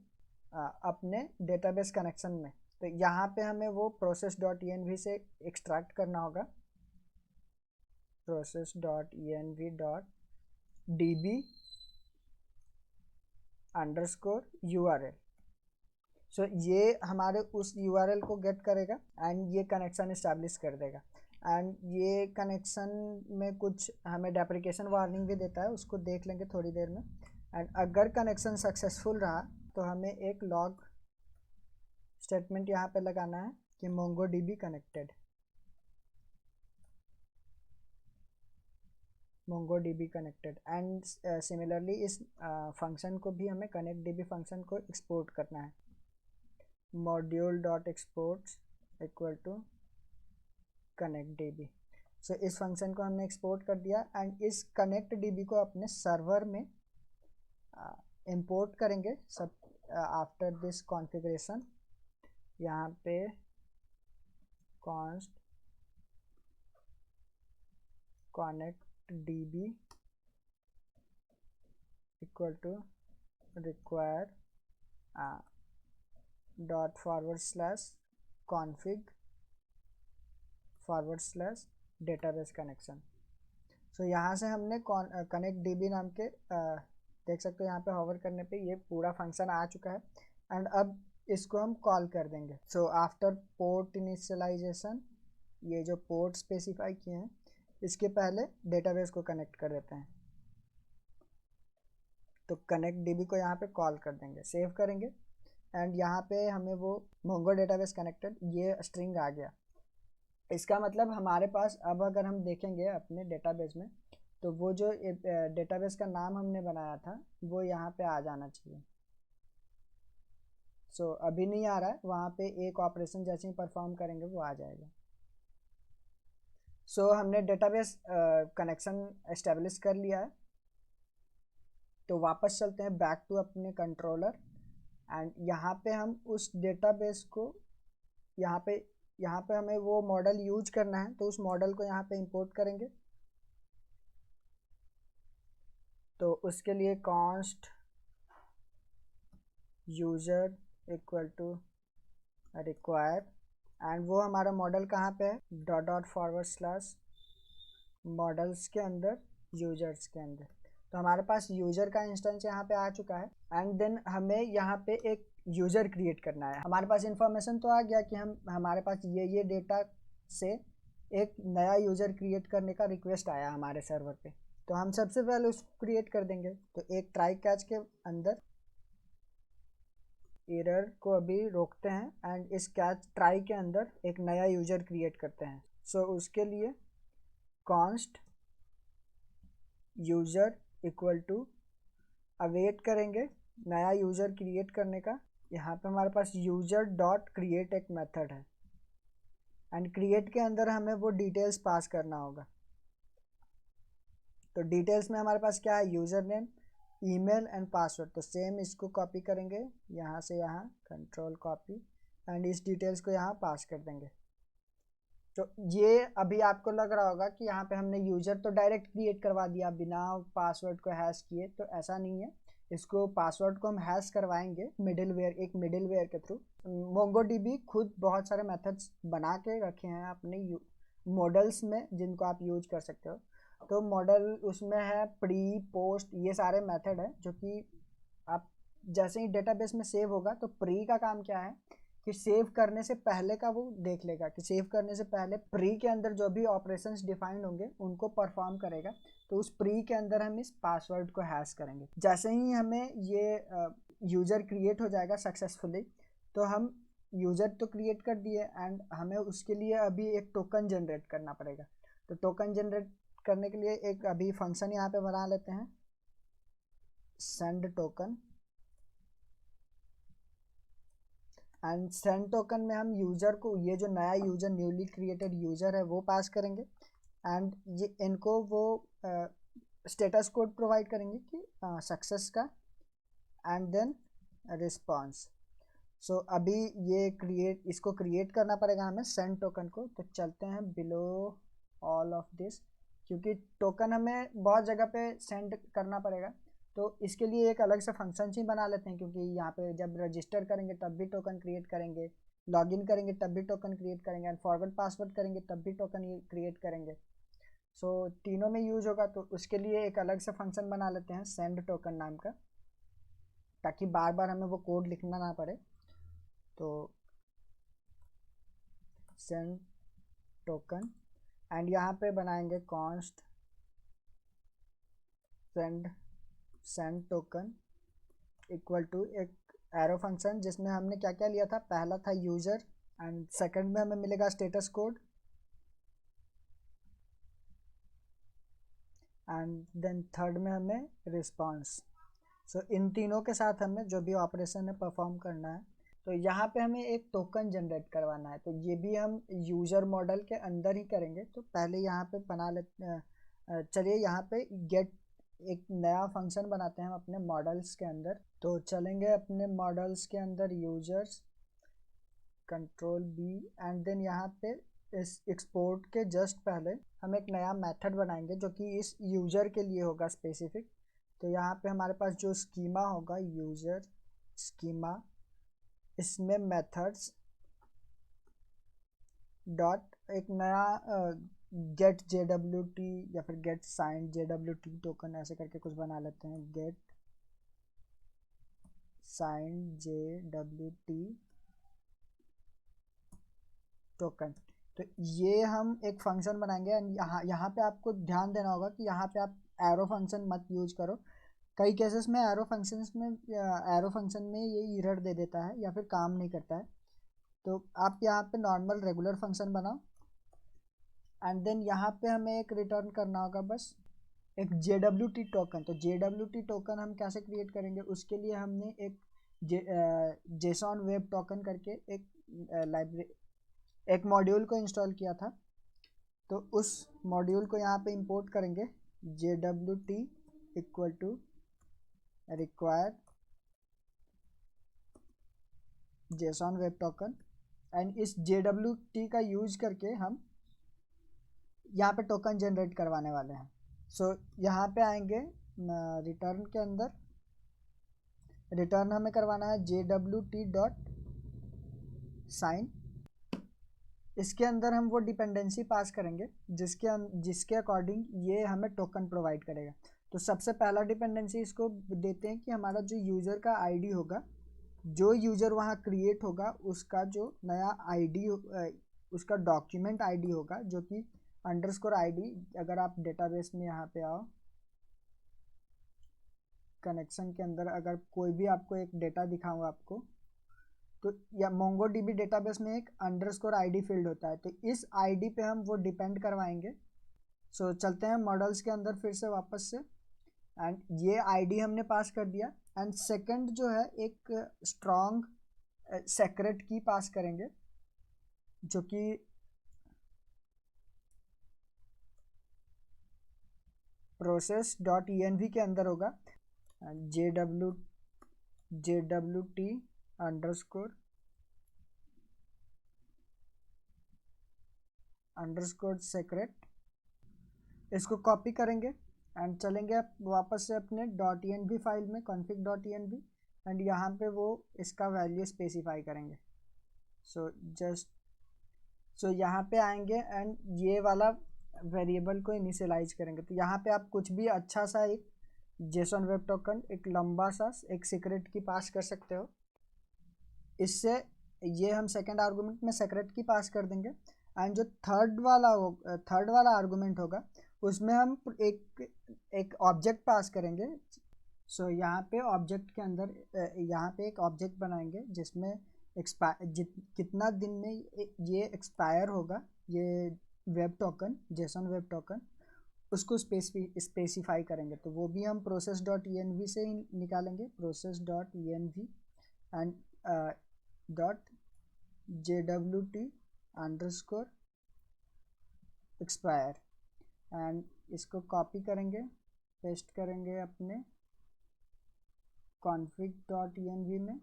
अपने डेटाबेस कनेक्शन में। तो यहाँ पे हमें वो process.env से एक्सट्रैक्ट करना होगा, process.env.db_url। सो ये हमारे उस URL को गेट करेगा एंड ये कनेक्शन इस्टेब्लिश कर देगा। एंड ये कनेक्शन में कुछ हमें डेप्रिकेशन वार्निंग भी देता है, उसको देख लेंगे थोड़ी देर में। एंड अगर कनेक्शन सक्सेसफुल रहा तो हमें एक लॉग स्टेटमेंट यहाँ पे लगाना है कि MongoDB connected, MongoDB connected. And similarly इस फंक्शन को भी हमें connectDB फंक्शन को एक्सपोर्ट करना है, module.exports इक्वल टू connectDB। सो इस फंक्शन को हमने एक्सपोर्ट कर दिया एंड इस connectDB को अपने सर्वर में इंपोर्ट करेंगे सब आफ्टर दिस कॉन्फ़िगरेशन। यहाँ पे const connectDB equal to require .config/database connection। So यहाँ से हमने connectDB नाम के देख सकते हो यहाँ पे होवर करने पे ये पूरा फंक्शन आ चुका है एंड अब इसको हम कॉल कर देंगे। सो आफ्टर पोर्ट इनिशियलाइजेशन, ये जो पोर्ट स्पेसिफाई किए हैं इसके पहले डेटाबेस को कनेक्ट कर देते हैं। तो connectDB को यहाँ पे कॉल कर देंगे, सेव करेंगे एंड यहाँ पे हमें वो Mongo डेटाबेस कनेक्टेड ये स्ट्रिंग आ गया। इसका मतलब हमारे पास अब अगर हम देखेंगे अपने डेटाबेस में तो वो जो डेटाबेस का नाम हमने बनाया था वो यहाँ पे आ जाना चाहिए। सो अभी नहीं आ रहा है, वहाँ पे एक ऑपरेशन जैसे ही परफॉर्म करेंगे वो आ जाएगा। सो हमने डेटाबेस कनेक्शन एस्टेब्लिश कर लिया है। तो वापस चलते हैं बैक टू अपने कंट्रोलर एंड यहाँ पे हम उस डेटाबेस को यहाँ पे हमें वो मॉडल यूज करना है, तो उस मॉडल को यहाँ पे इंपोर्ट करेंगे। तो उसके लिए const user equal to require and वो हमारा मॉडल कहाँ पे है, ./models के अंदर यूजर्स के अंदर। तो हमारे पास यूजर का इंस्टेंस यहाँ पे आ चुका है एंड देन हमें यहाँ पे एक यूजर क्रिएट करना है। हमारे पास इंफॉर्मेशन तो आ गया कि हमारे पास ये डेटा से एक नया यूजर क्रिएट करने का रिक्वेस्ट आया हमारे सर्वर पे। तो हम सबसे पहले उसको क्रिएट कर देंगे। तो एक ट्राई कैच के अंदर एरर को अभी रोकते हैं एंड इस कैच ट्राई के अंदर एक नया यूज़र क्रिएट करते हैं। सो उसके लिए const user equal to await करेंगे नया यूज़र क्रिएट करने का। यहाँ पे हमारे पास यूज़र डॉट क्रिएट एक मेथड है एंड क्रिएट के अंदर हमें वो डिटेल्स पास करना होगा। तो डिटेल्स में हमारे पास क्या है, user name, email and password. तो सेम इसको कॉपी करेंगे यहाँ से यहाँ, कंट्रोल कॉपी एंड इस डिटेल्स को यहाँ पास कर देंगे। तो ये अभी आपको लग रहा होगा कि यहाँ पे हमने यूज़र तो डायरेक्ट क्रिएट करवा दिया बिना पासवर्ड को हैश किए, तो ऐसा नहीं है। इसको पासवर्ड को हम हैश करवाएंगे एक मिडिलवेयर के थ्रू। मोंगोडीबी खुद बहुत सारे मेथड्स बना के रखे हैं अपने मॉडल्स में जिनको आप यूज कर सकते हो। तो मॉडल उसमें है प्री, पोस्ट, ये सारे मेथड है जो कि आप जैसे ही डेटाबेस में सेव होगा तो प्री का काम क्या है कि सेव करने से पहले का वो देख लेगा कि सेव करने से पहले प्री के अंदर जो भी ऑपरेशंस डिफाइंड होंगे उनको परफॉर्म करेगा। तो उस प्री के अंदर हम इस पासवर्ड को हैश करेंगे। जैसे ही हमें ये यूज़र क्रिएट हो जाएगा सक्सेसफुली, तो हम यूज़र तो क्रिएट कर दिए एंड हमें उसके लिए अभी एक टोकन जनरेट करना पड़ेगा। तो टोकन जनरेट करने के लिए एक अभी फंक्शन यहाँ पे बना लेते हैं, send token. And send token में हम यूज़र को, ये जो नया यूज़र न्यूली क्रिएटेड यूज़र है वो पास करेंगे एंड ये इनको वो स्टेटस कोड प्रोवाइड करेंगे कि सक्सेस का एंड देन रिस्पॉन्स। सो अभी ये इसको क्रिएट करना पड़ेगा हमें सेंड टोकन को। तो चलते हैं बिलो ऑल ऑफ दिस, क्योंकि टोकन हमें बहुत जगह पे सेंड करना पड़ेगा। तो इसके लिए एक अलग से फंक्शन ही बना लेते हैं, क्योंकि यहाँ पे जब रजिस्टर करेंगे तब भी टोकन क्रिएट करेंगे, लॉगिन करेंगे तब भी टोकन क्रिएट करेंगे एंड फॉरवर्ड पासवर्ड करेंगे तब भी टोकन क्रिएट करेंगे। सो तीनों में यूज होगा। तो उसके लिए एक अलग से फंक्शन बना लेते हैं सेंड टोकन नाम का, ताकि बार बार हमें वो कोड लिखना ना पड़े। तो सेंड टोकन एंड यहाँ पे बनाएंगे const send token equal to एक एरो फंक्शन जिसमें हमने क्या क्या लिया था। पहला था यूज़र एंड सेकंड में हमें मिलेगा status code and then third में हमें रिस्पॉन्स। सो इन तीनों के साथ हमें जो भी ऑपरेशन है परफॉर्म करना है। तो यहाँ पे हमें एक टोकन जनरेट करवाना है, तो ये भी हम यूज़र मॉडल के अंदर ही करेंगे। तो पहले यहाँ पे बना लेते, चलिए यहाँ पे गेट एक नया फंक्शन बनाते हैं हम अपने मॉडल्स के अंदर। तो चलेंगे अपने मॉडल्स के अंदर users, control B and then यहाँ पे इस एक्सपोर्ट के जस्ट पहले हम एक नया मेथड बनाएंगे जो कि इस यूज़र के लिए होगा स्पेसिफिक। तो यहाँ पे हमारे पास जो स्कीमा होगा यूज़र स्कीमा, इसमें मेथड्स डॉट एक नया गेट JWT या फिर गेट साइन JWT टोकन ऐसे करके कुछ बना लेते हैं, गेट साइन JWT टोकन। तो ये हम एक फंक्शन बनाएंगे एंड यहाँ पे आपको ध्यान देना होगा कि यहाँ पे आप एरो फंक्शन मत यूज करो। कई केसेस में एरो फंक्शन में ये एरर दे देता है या फिर काम नहीं करता है। तो आप यहाँ पे नॉर्मल रेगुलर फंक्शन बनाओ एंड देन यहाँ पे हमें एक रिटर्न करना होगा बस एक JWT टोकन। तो JWT टोकन हम कैसे क्रिएट करेंगे, उसके लिए हमने एक जेसॉन वेब टोकन करके एक मॉड्यूल को इंस्टॉल किया था। तो उस मॉड्यूल को यहाँ पे इंपोर्ट करेंगे, JWT equal to require JSON web token and इस JWT का यूज करके हम यहाँ पे टोकन जनरेट करवाने वाले हैं। सो यहाँ पे आएंगे रिटर्न के अंदर, रिटर्न हमें करवाना है JWT डॉट साइन। इसके अंदर हम वो डिपेंडेंसी पास करेंगे जिसके अकॉर्डिंग ये हमें टोकन प्रोवाइड करेगा। तो सबसे पहला डिपेंडेंसी इसको देते हैं कि हमारा जो यूज़र का आईडी होगा, जो यूज़र वहाँ क्रिएट होगा उसका जो नया आईडी उसका डॉक्यूमेंट आईडी होगा जो कि अंडरस्कोर आईडी। अगर आप डेटाबेस में यहाँ पे आओ, कनेक्शन के अंदर अगर कोई भी आपको एक डेटा दिखाऊंगा आपको, या MongoDB डेटाबेस में एक _id फील्ड होता है, तो इस ID पे हम वो डिपेंड करवाएंगे। सो चलते हैं मॉडल्स के अंदर फिर से वापस से, एंड ये ID हमने पास कर दिया। एंड सेकंड जो है एक स्ट्रॉन्ग सेक्रेट की पास करेंगे, जो कि process.env के अंदर होगा, jwt अंडरस्कोर सेक्रेट। इसको कॉपी करेंगे एंड चलेंगे वापस से अपने .env फाइल में, config.env, एंड यहाँ पे वो इसका वैल्यू स्पेसिफाई करेंगे। सो यहाँ पे आएंगे एंड ये वाला वेरिएबल को इनिशियलाइज करेंगे। तो यहाँ पे आप कुछ भी अच्छा सा एक जेसन वेब टोकन, एक लंबा सा एक सीक्रेट की पास कर सकते हो। इससे ये हम सेकंड आर्गुमेंट में सेक्रेट की पास कर देंगे, एंड जो थर्ड वाला आर्गुमेंट होगा उसमें हम एक ऑब्जेक्ट पास करेंगे। सो यहाँ पे ऑब्जेक्ट के अंदर यहाँ पे एक ऑब्जेक्ट बनाएंगे जिसमें कितना दिन में ये एक्सपायर होगा, ये web token, Jason web token, उसको स्पेसिफाई करेंगे। तो वो भी हम process.env से ही निकालेंगे, process.env एंड .jwt_expire, एंड इसको कॉपी करेंगे, पेस्ट करेंगे अपने config.env में,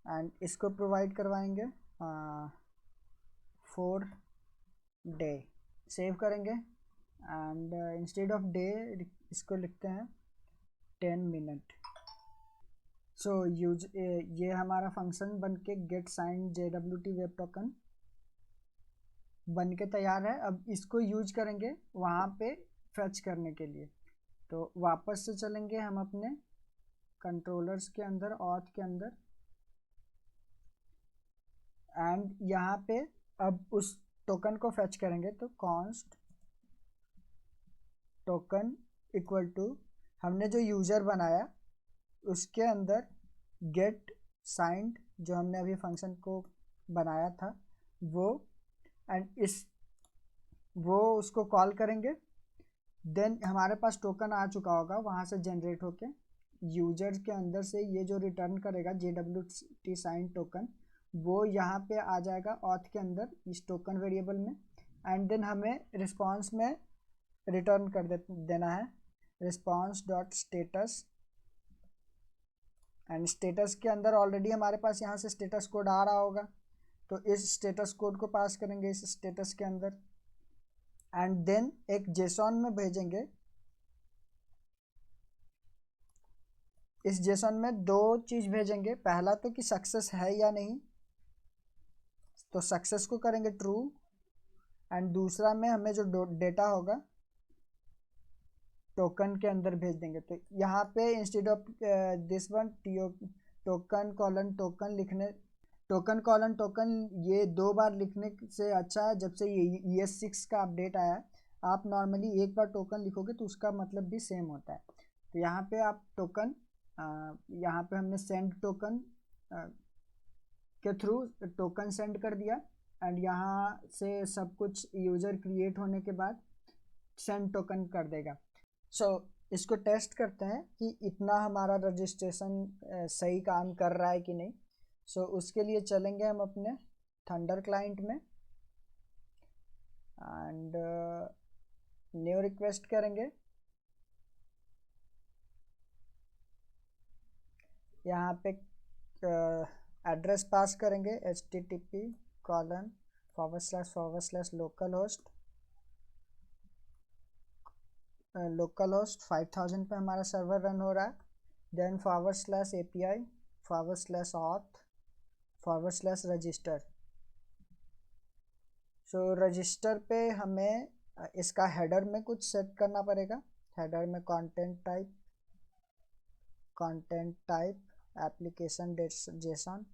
एंड इसको प्रोवाइड करवाएंगे 4 डे। सेव करेंगे एंड इंस्टेड ऑफ डे इसको लिखते हैं 10 मिनट। सो ये हमारा फंक्शन बन के get signed JWT web token बन के तैयार है। अब इसको यूज करेंगे वहाँ पे फेच करने के लिए। तो वापस से चलेंगे हम अपने कंट्रोलर्स के अंदर, ऑथ के अंदर, एंड यहाँ पे अब उस टोकन को फेच करेंगे। तो कॉन्स्ट टोकन इक्वल टू हमने जो यूजर बनाया उसके अंदर गेट साइंड, जो हमने अभी फंक्शन को बनाया था वो, एंड वो उसको कॉल करेंगे। देन हमारे पास टोकन आ चुका होगा वहाँ से जनरेट होके यूजर के अंदर से, ये जो रिटर्न करेगा JWT साइंड टोकन, वो यहाँ पे आ जाएगा ऑथ के अंदर इस टोकन वेरिएबल में, एंड देन हमें रिस्पॉन्स में रिटर्न कर देना है response.status, एंड स्टेटस के अंदर ऑलरेडी हमारे पास यहाँ से स्टेटस कोड आ रहा होगा, तो इस स्टेटस कोड को पास करेंगे इस स्टेटस के अंदर, एंड देन एक जेसन में भेजेंगे। इस जेसन में दो चीज़ भेजेंगे, पहला तो कि सक्सेस है या नहीं, तो सक्सेस को करेंगे ट्रू, एंड दूसरा में हमें जो डेटा होगा टोकन के अंदर भेज देंगे। तो यहाँ पे instead of this one token colon token लिखने, टोकन कॉलन टोकन ये 2 बार लिखने से अच्छा है, जब से ये ES6 का अपडेट आया है, आप नॉर्मली एक बार टोकन लिखोगे तो उसका मतलब भी सेम होता है। तो यहाँ पे आप टोकन, यहाँ पे हमने सेंड टोकन के थ्रू टोकन सेंड कर दिया, एंड यहाँ से सब कुछ यूजर क्रिएट होने के बाद सेंड टोकन कर देगा। सो इसको टेस्ट करते हैं कि इतना हमारा रजिस्ट्रेशन सही काम कर रहा है कि नहीं। सो उसके लिए चलेंगे हम अपने थंडर क्लाइंट में एंड न्यू रिक्वेस्ट करेंगे। यहाँ पे एड्रेस पास करेंगे http://localhost लोकल होस्ट 5000 पे हमारा सर्वर रन हो रहा है। Then /API/auth/register। सो रजिस्टर पे हमें इसका हेडर में कुछ सेट करना पड़ेगा। हेडर में content type application JSON,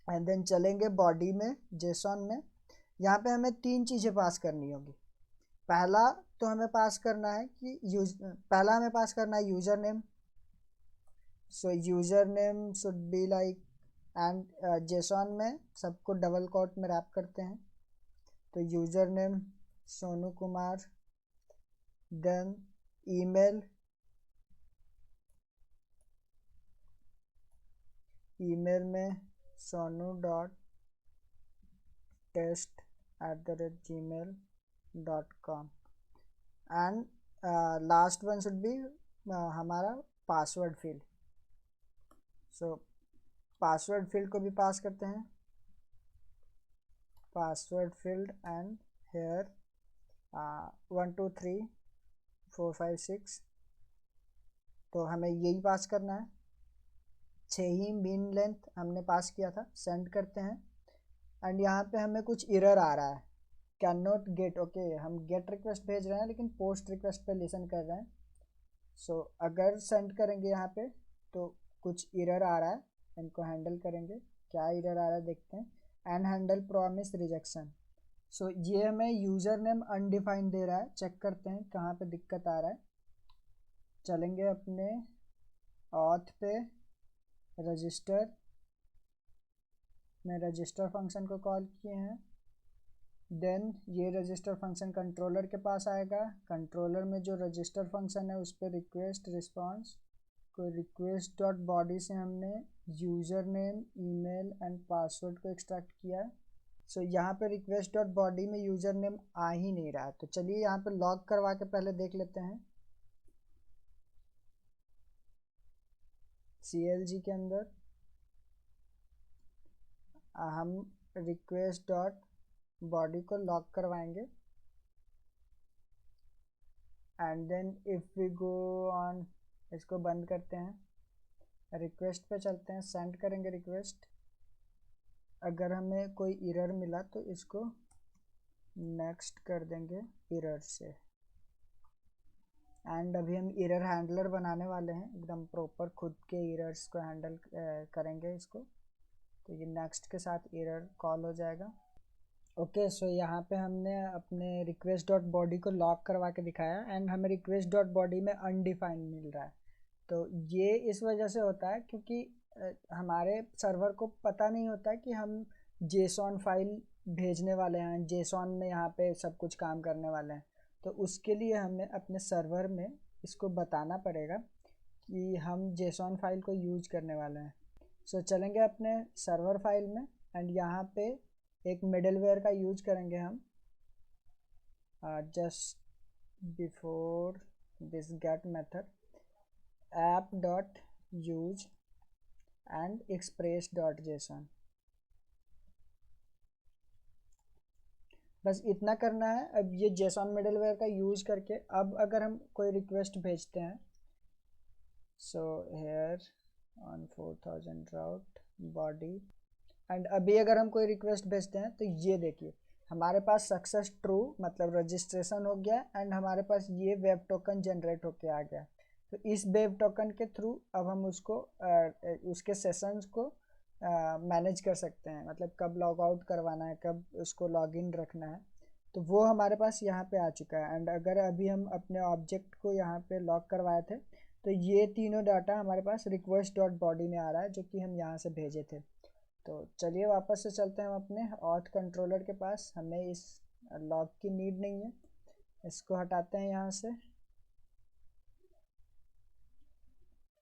and then चलेंगे बॉडी में जेसन में। यहाँ पे हमें 3 चीज़ें पास करनी होगी। पहला हमें पास करना है username, so username should be like and JSON में सबको डबल कोट में रैप करते हैं। तो username Sonu Kumar, then email में sonu.test@gmail.com and last one should be हमारा password field. So password field को भी पास करते हैं, पासवर्ड फील्ड एंड हेयर 1 2 3 4 5 6। तो हमें यही पास करना है, 6 ही मीन लेंथ हमने पास किया था। सेंड करते हैं एंड यहाँ पे हमें कुछ एरर आ रहा है, कैन नॉट गेट। ओके, हम गेट रिक्वेस्ट भेज रहे हैं लेकिन पोस्ट रिक्वेस्ट पे लिसन कर रहे हैं। सो अगर सेंड करेंगे यहाँ पे तो कुछ एरर आ रहा है, इनको हैंडल करेंगे। क्या एरर आ रहा है देखते हैं। And handle promise rejection. So ये हमें यूज़र नेम अनडिफाइंड दे रहा है। चेक करते हैं कहाँ पे दिक्कत आ रहा है। चलेंगे अपने ऑथ पे, रजिस्टर में रजिस्टर फंक्शन को कॉल किए हैं। देन ये रजिस्टर फंक्शन कंट्रोलर के पास आएगा। कंट्रोलर में जो रजिस्टर फंक्शन है उस पर रिक्वेस्ट रिस्पॉन्स को रिक्वेस्ट डॉट बॉडी से हमने user name, email and password को एक्सट्रैक्ट किया। सो यहाँ पे रिक्वेस्ट डॉट बॉडी में यूज़र नेम आ ही नहीं रहा है। तो चलिए यहाँ पे लॉग करवा के पहले देख लेते हैं। CLG के अंदर हम रिक्वेस्ट डॉट बॉडी को लॉक करवाएंगे and then if we go on, इसको बंद करते हैं, रिक्वेस्ट पे चलते हैं, सेंड करेंगे रिक्वेस्ट। अगर हमें कोई एरर मिला तो इसको नेक्स्ट कर देंगे एरर से। एंड अभी हम एरर हैंडलर बनाने वाले हैं, एकदम प्रॉपर खुद के एरर्स को हैंडल करेंगे इसको। तो ये नेक्स्ट के साथ एरर कॉल हो जाएगा। ओके, सो यहाँ पे हमने अपने रिक्वेस्ट डॉट बॉडी को लॉक करवा के दिखाया एंड हमें रिक्वेस्ट डॉट बॉडी में अनडिफाइंड मिल रहा है। तो ये इस वजह से होता है क्योंकि हमारे सर्वर को पता नहीं होता कि हम जेसॉन फाइल भेजने वाले हैं, जेसॉन में यहाँ पे सब कुछ काम करने वाले हैं। तो उसके लिए हमें अपने सर्वर में इसको बताना पड़ेगा कि हम जेसॉन फाइल को यूज करने वाले हैं। सो चलेंगे अपने सर्वर फाइल में एंड यहाँ पे एक मिडलवेयर का यूज करेंगे हम। Just before this get method app dot use and express dot JSON. बस इतना करना है। अब ये जेसन मिडलवेयर का यूज करके अब अगर हम कोई रिक्वेस्ट भेजते हैं, so here on 4000 route body and अभी अगर हम कोई रिक्वेस्ट भेजते हैं तो ये देखिए हमारे पास सक्सेस ट्रू मतलब रजिस्ट्रेशन हो गया एंड हमारे पास ये वेब टोकन जनरेट होके आ गया। तो इस वेब टोकन के थ्रू अब हम उसको उसके सेशंस को मैनेज कर सकते हैं, मतलब कब लॉग आउट करवाना है, कब उसको लॉग इन रखना है। तो वो हमारे पास यहाँ पे आ चुका है। एंड अगर अभी हम अपने ऑब्जेक्ट को यहाँ पे लॉक करवाए थे तो ये तीनों डाटा हमारे पास रिक्वेस्ट डॉट बॉडी में आ रहा है जो कि हम यहाँ से भेजे थे। तो चलिए वापस से चलते हैं हम अपने ऑथ कंट्रोलर के पास। हमें इस लॉग की नीड नहीं है, इसको हटाते हैं यहाँ से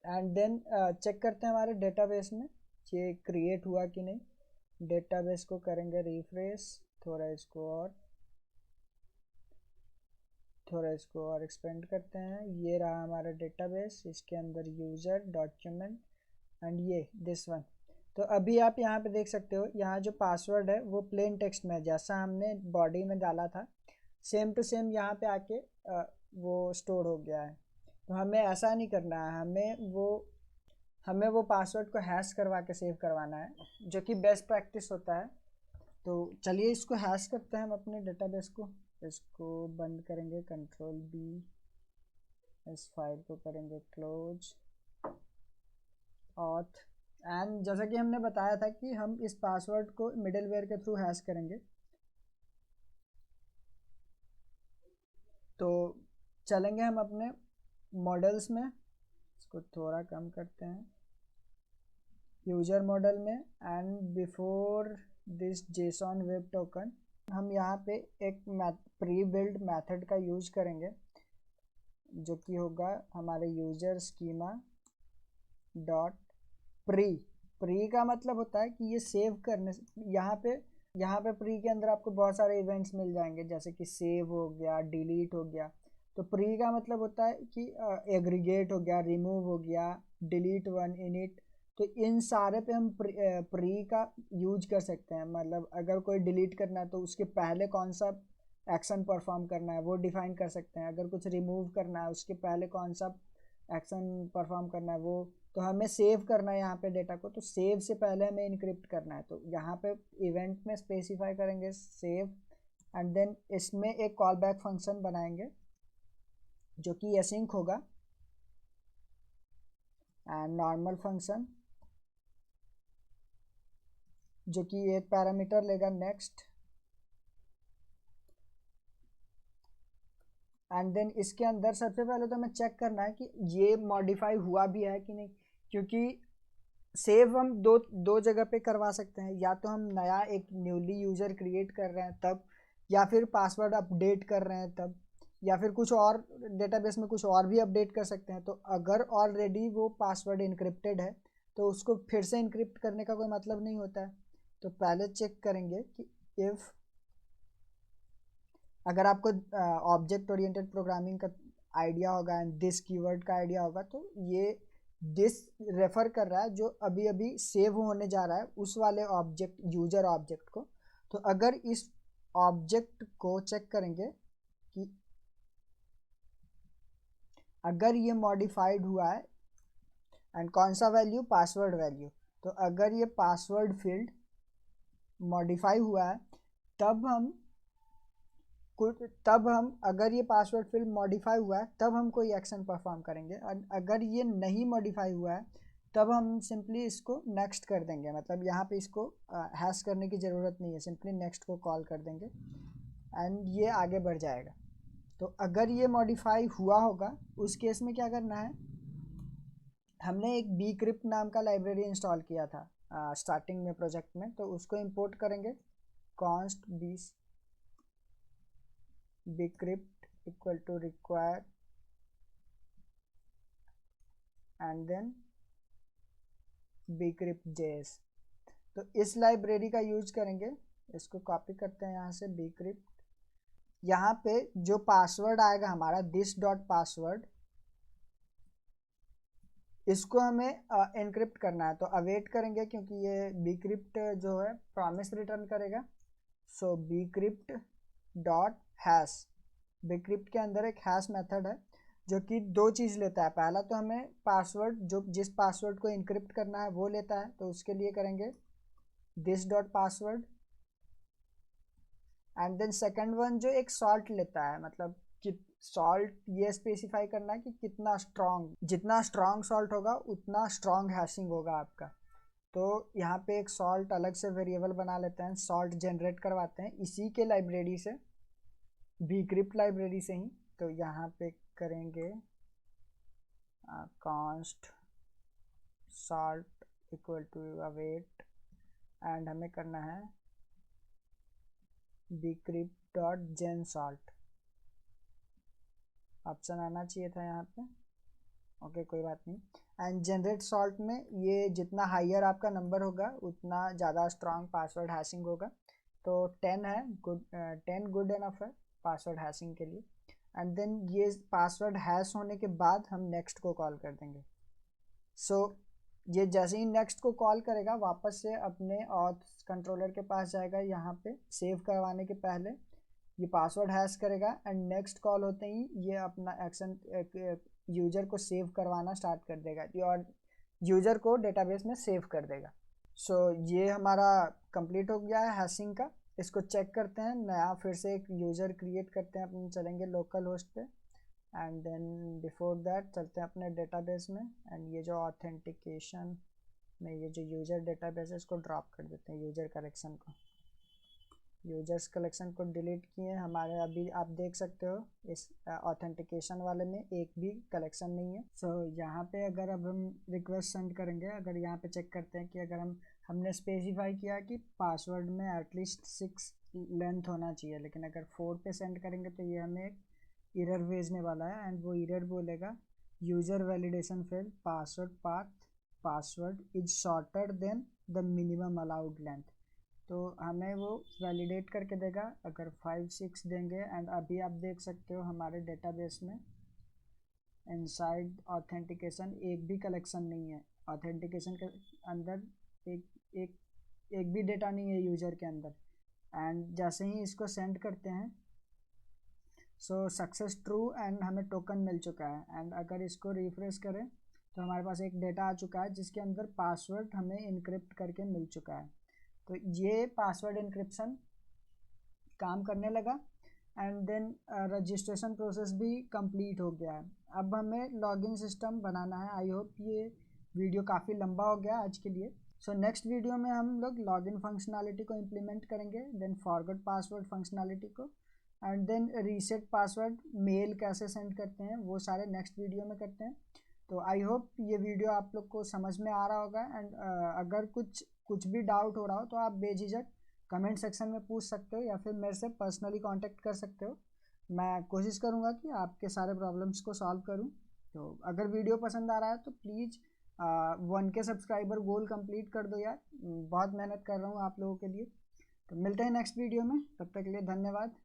एंड देन चेक करते हैं हमारे डेटाबेस में ये क्रिएट हुआ कि नहीं। डेटाबेस को करेंगे रिफ्रेश, थोड़ा इसको और एक्सपेंड करते हैं। ये रहा हमारा डेटाबेस, इसके अंदर यूज़र डॉक्यूमेंट एंड ये दिस वन। तो अभी आप यहाँ पे देख सकते हो यहाँ जो पासवर्ड है वो प्लेन टेक्स्ट में जैसा हमने बॉडी में डाला था सेम टू सेम यहाँ पे आके वो स्टोर हो गया है। तो हमें ऐसा नहीं करना है, हमें वो पासवर्ड को हैश करवा के सेव करवाना है जो कि बेस्ट प्रैक्टिस होता है। तो चलिए इसको हैश करते हैं हम अपने डेटाबेस को। इसको बंद करेंगे, Ctrl+B, इस फाइल को करेंगे क्लोज ऑथ। एंड जैसा कि हमने बताया था कि हम इस पासवर्ड को मिडलवेयर के थ्रू हैश करेंगे। तो चलेंगे हम अपने मॉडल्स में, इसको थोड़ा कम करते हैं, यूजर मॉडल में and before this JSON web token हम यहाँ पे एक प्री बिल्ड मैथड का यूज करेंगे जो कि होगा हमारे user schema dot pre. Pre का मतलब होता है कि ये सेव करने से यहाँ पे प्री के अंदर आपको बहुत सारे इवेंट्स मिल जाएंगे, जैसे कि सेव हो गया, डिलीट हो गया। तो प्री का मतलब होता है कि एग्रीगेट हो गया, रिमूव हो गया, डिलीट वन, इनिट। तो इन सारे पे हम प्री का यूज कर सकते हैं। मतलब अगर कोई डिलीट करना है तो उसके पहले कौन सा एक्शन परफॉर्म करना है वो डिफाइन कर सकते हैं। अगर कुछ रिमूव करना है उसके पहले कौन सा एक्शन परफॉर्म करना है वो। तो हमें सेव करना है यहाँ पे डेटा को, तो सेव से पहले हमें इनक्रिप्ट करना है। तो यहाँ पे इवेंट में स्पेसिफाई करेंगे सेव एंड देन इसमें एक कॉल बैक फंक्शन बनाएंगे जो कि एसिंक होगा एंड नॉर्मल फंक्शन जो कि एक पैरामीटर लेगा नेक्स्ट एंड देन इसके अंदर सबसे पहले तो हमें चेक करना है कि ये मॉडिफाई हुआ भी है कि नहीं, क्योंकि सेव हम दो जगह पे करवा सकते हैं। या तो हम नया एक न्यूली यूजर क्रिएट कर रहे हैं तब, या फिर पासवर्ड अपडेट कर रहे हैं तब, या फिर कुछ और डेटाबेस में कुछ और भी अपडेट कर सकते हैं। तो अगर ऑलरेडी वो पासवर्ड इनक्रिप्टेड है तो उसको फिर से इनक्रिप्ट करने का कोई मतलब नहीं होता है। तो पहले चेक करेंगे कि इफ़ अगर आपको ऑब्जेक्ट ओरिएंटेड प्रोग्रामिंग का आइडिया होगा एंड दिस कीवर्ड का आइडिया होगा तो ये दिस रेफर कर रहा है जो अभी अभी सेव होने जा रहा है उस वाले ऑब्जेक्ट, यूजर ऑब्जेक्ट को। तो अगर इस ऑब्जेक्ट को चेक करेंगे कि अगर ये मॉडिफाइड हुआ है एंड कौन सा वैल्यू, पासवर्ड वैल्यू। तो अगर ये पासवर्ड फील्ड मॉडिफाई हुआ है तब हम अगर ये पासवर्ड फील्ड मॉडिफाई हुआ है तब हम कोई एक्शन परफॉर्म करेंगे। और अगर ये नहीं मॉडिफाई हुआ है तब हम सिंपली इसको नेक्स्ट कर देंगे। मतलब यहाँ पे इसको हैश करने की ज़रूरत नहीं है, सिंपली नेक्स्ट को कॉल कर देंगे एंड ये आगे बढ़ जाएगा। तो अगर ये मॉडिफाई हुआ होगा उस केस में क्या करना है, हमने एक bcrypt नाम का लाइब्रेरी इंस्टॉल किया था स्टार्टिंग में प्रोजेक्ट में, तो उसको इंपोर्ट करेंगे const bcrypt equal to require and then bcrypt.js। तो इस लाइब्रेरी का यूज करेंगे, इसको कॉपी करते हैं यहाँ से bcrypt। यहाँ पे जो पासवर्ड आएगा हमारा this.password, इसको हमें एनक्रिप्ट करना है। तो अवेट करेंगे क्योंकि ये bcrypt जो है प्रॉमिस रिटर्न करेगा। सो bcrypt डॉट हैश, bcrypt के अंदर एक हैश मेथड है जो कि दो चीज़ लेता है। पहला तो हमें पासवर्ड, जो जिस पासवर्ड को इनक्रिप्ट करना है वो लेता है, तो उसके लिए करेंगे this dot password and then second one जो एक सॉल्ट लेता है, मतलब कि सॉल्ट ये स्पेसिफाई करना है कि कितना स्ट्रॉन्ग, जितना स्ट्रॉन्ग सॉल्ट होगा उतना स्ट्रॉन्ग हैशिंग होगा आपका। तो यहाँ पे एक सॉल्ट अलग से वेरिएबल बना लेते हैं, सॉल्ट जनरेट करवाते हैं इसी के लाइब्रेरी से, bcrypt लाइब्रेरी से ही। तो यहाँ पे करेंगे const salt equal to await and हमें करना है bcrypt dot gen salt, option आना चाहिए था यहाँ पे, ओके कोई बात नहीं। एंड जनरेट सॉल्ट में ये जितना हाइयर आपका नंबर होगा उतना ज़्यादा स्ट्रॉन्ग पासवर्ड हैशिंग होगा। तो 10 है गुड, 10 गुड इनफ है पासवर्ड हैशिंग के लिए। एंड देन ये पासवर्ड हैश होने के बाद हम नेक्स्ट को कॉल कर देंगे। सो ये जैसे ही नेक्स्ट को कॉल करेगा वापस से अपने ऑथ कंट्रोलर के पास जाएगा, यहाँ पे सेव करवाने के पहले ये पासवर्ड हैश करेगा एंड नेक्स्ट कॉल होते ही ये अपना एक्शन यूजर को सेव करवाना स्टार्ट कर देगा और यूजर को डेटाबेस में सेव कर देगा। सो ये हमारा कंप्लीट हो गया है हैशिंग का। इसको चेक करते हैं, नया फिर से एक यूज़र क्रिएट करते हैं, अपन चलेंगे लोकल होस्ट पे एंड देन बिफोर दैट चलते हैं अपने डेटाबेस में एंड ये जो ऑथेंटिकेशन में ये जो यूज़र डेटाबेस है इसको ड्रॉप कर देते हैं, यूज़र करेक्शन को। यूजर्स कलेक्शन को डिलीट किए हमारे, अभी आप देख सकते हो इस ऑथेंटिकेशन वाले में एक भी कलेक्शन नहीं है। सो यहाँ पे अगर अब हम रिक्वेस्ट सेंड करेंगे, अगर यहाँ पे चेक करते हैं कि अगर हमने स्पेसिफाई किया कि पासवर्ड में एटलीस्ट 6 लेंथ होना चाहिए, लेकिन अगर 4 पे सेंड करेंगे तो ये हमें एक एरर भेजने वाला है एंड वो एरर बोलेगा user validation fail, password path password is shorter than the minimum allowed length. तो हमें वो वैलिडेट करके देगा अगर 5-6 देंगे। एंड अभी आप देख सकते हो हमारे डेटाबेस में इनसाइड ऑथेंटिकेशन एक भी कलेक्शन नहीं है। ऑथेंटिकेशन के अंदर एक एक एक भी डेटा नहीं है यूजर के अंदर। एंड जैसे ही इसको सेंड करते हैं सो सक्सेस ट्रू एंड हमें टोकन मिल चुका है। एंड अगर इसको रिफ्रेश करें तो हमारे पास एक डेटा आ चुका है जिसके अंदर पासवर्ड हमें इनक्रिप्ट करके मिल चुका है। तो ये पासवर्ड इनक्रिप्शन काम करने लगा एंड देन रजिस्ट्रेशन प्रोसेस भी कंप्लीट हो गया है। अब हमें लॉगिन सिस्टम बनाना है। आई होप ये वीडियो काफ़ी लंबा हो गया आज के लिए। सो नेक्स्ट वीडियो में हम लोग लॉगिन फंक्शनैलिटी को इम्प्लीमेंट करेंगे, देन फॉरगॉट पासवर्ड फंक्शनैलिटी को, and then reset password mail कैसे सेंड करते हैं वो सारे नेक्स्ट वीडियो में करते हैं। तो आई होप ये वीडियो आप लोग को समझ में आ रहा होगा। एंड अगर कुछ भी डाउट हो रहा हो तो आप बेझिझक कमेंट सेक्शन में पूछ सकते हो या फिर मेरे से पर्सनली कांटेक्ट कर सकते हो। मैं कोशिश करूँगा कि आपके सारे प्रॉब्लम्स को सॉल्व करूँ। तो अगर वीडियो पसंद आ रहा है तो please 1K subscriber goal complete कर दो यार, बहुत मेहनत कर रहा हूँ आप लोगों के लिए। तो मिलते हैं नेक्स्ट वीडियो में, तब तक के लिए धन्यवाद।